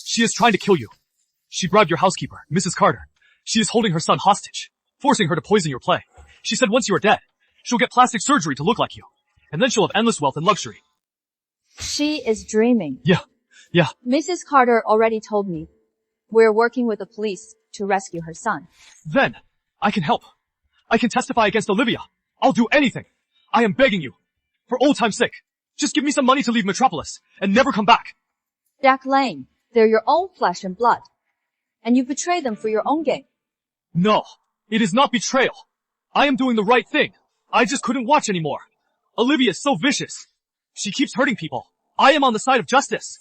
She is trying to kill you. She bribed your housekeeper, Mrs. Carter. She is holding her son hostage, forcing her to poison your play. She said once you are dead, she'll get plastic surgery to look like you, and then she'll have endless wealth and luxury. She is dreaming. Yeah. Mrs. Carter already told me. We're working with the police to rescue her son. Then, I can help. I can testify against Olivia. I'll do anything. I am begging you. For old time's sake. Just give me some money to leave Metropolis and never come back. Jack Lane, they're your own flesh and blood. And you betray them for your own gain. No, it is not betrayal. I am doing the right thing. I just couldn't watch anymore. Olivia is so vicious. She keeps hurting people. I am on the side of justice.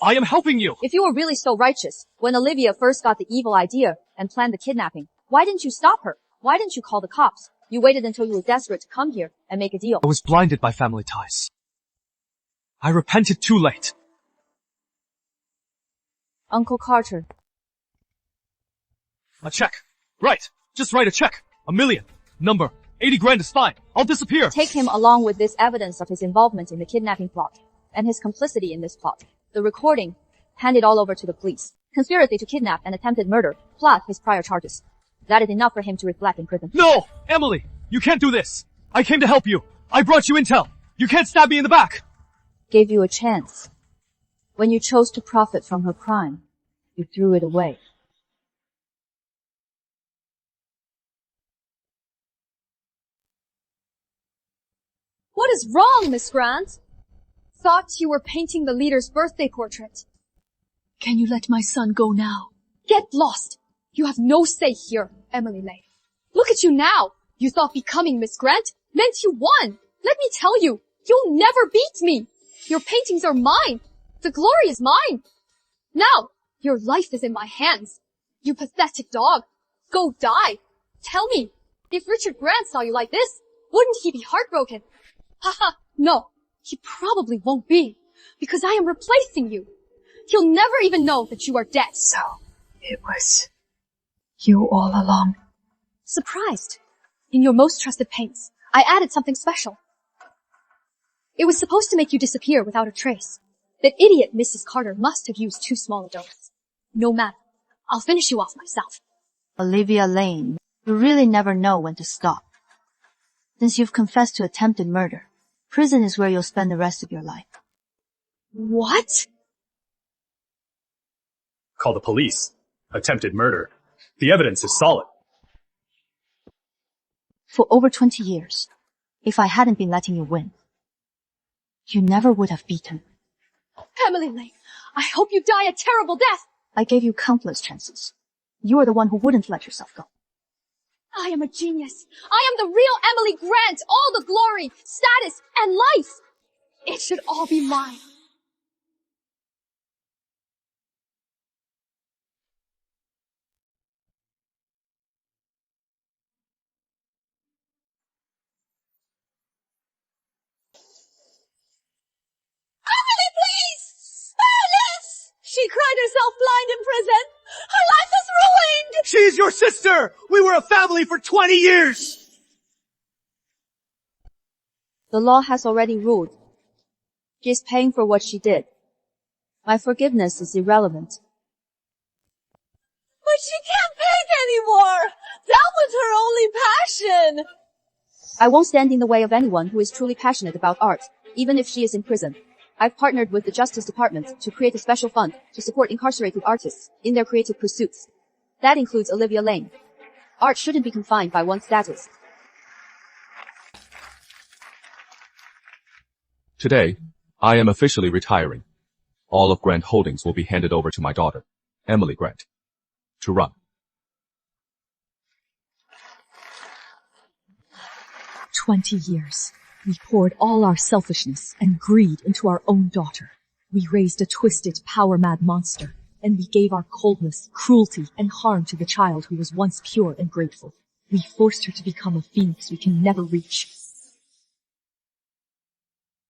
I am helping you. If you were really so righteous, when Olivia first got the evil idea and planned the kidnapping, why didn't you stop her? Why didn't you call the cops? You waited until you were desperate to come here and make a deal. I was blinded by family ties. I repented too late. Uncle Carter. A check. Right. Just write a check. $1 million. Number. 80 grand is fine. I'll disappear. Take him along with this evidence of his involvement in the kidnapping plot and his complicity in this plot. The recording, hand it all over to the police. Conspiracy to kidnap and attempted murder, plus his prior charges. That is enough for him to reflect in prison. No! Emily! You can't do this! I came to help you! I brought you intel! You can't stab me in the back! Gave you a chance. When you chose to profit from her crime, you threw it away. What is wrong, Miss Grant? Thought you were painting the leader's birthday portrait. Can you let my son go now? Get lost! You have no say here, Emily Lane. Look at you now! You thought becoming Miss Grant meant you won! Let me tell you, you'll never beat me! Your paintings are mine! The glory is mine! Now, your life is in my hands! You pathetic dog! Go die! Tell me, if Richard Grant saw you like this, wouldn't he be heartbroken? Haha, no, he probably won't be, because I am replacing you. He'll never even know that you are dead. So, it was you all along. Surprised. In your most trusted paints, I added something special. It was supposed to make you disappear without a trace. That idiot Mrs. Carter must have used too small a dose. No matter. I'll finish you off myself. Olivia Lane, you really never know when to stop. Since you've confessed to attempted murder, prison is where you'll spend the rest of your life. What? Call the police. Attempted murder. The evidence is solid. For over 20 years, if I hadn't been letting you win, you never would have beaten. Emily Lane, I hope you die a terrible death! I gave you countless chances. You are the one who wouldn't let yourself go. I am a genius. I am the real Emily Grant. All the glory, status, and life. It should all be mine. Emily, please! Alice! She cried herself blind in prison. Her life is ruined! She's your sister! We were a family for 20 years! The law has already ruled. She is paying for what she did. My forgiveness is irrelevant. But she can't paint anymore! That was her only passion! I won't stand in the way of anyone who is truly passionate about art, even if she is in prison. I've partnered with the Justice Department to create a special fund to support incarcerated artists in their creative pursuits. That includes Olivia Lane. Art shouldn't be confined by one's status. Today, I am officially retiring. All of Grant Holdings will be handed over to my daughter, Emily Grant, to run. 20 years. We poured all our selfishness and greed into our own daughter. We raised a twisted, power-mad monster, and we gave our coldness, cruelty, and harm to the child who was once pure and grateful. We forced her to become a phoenix we can never reach.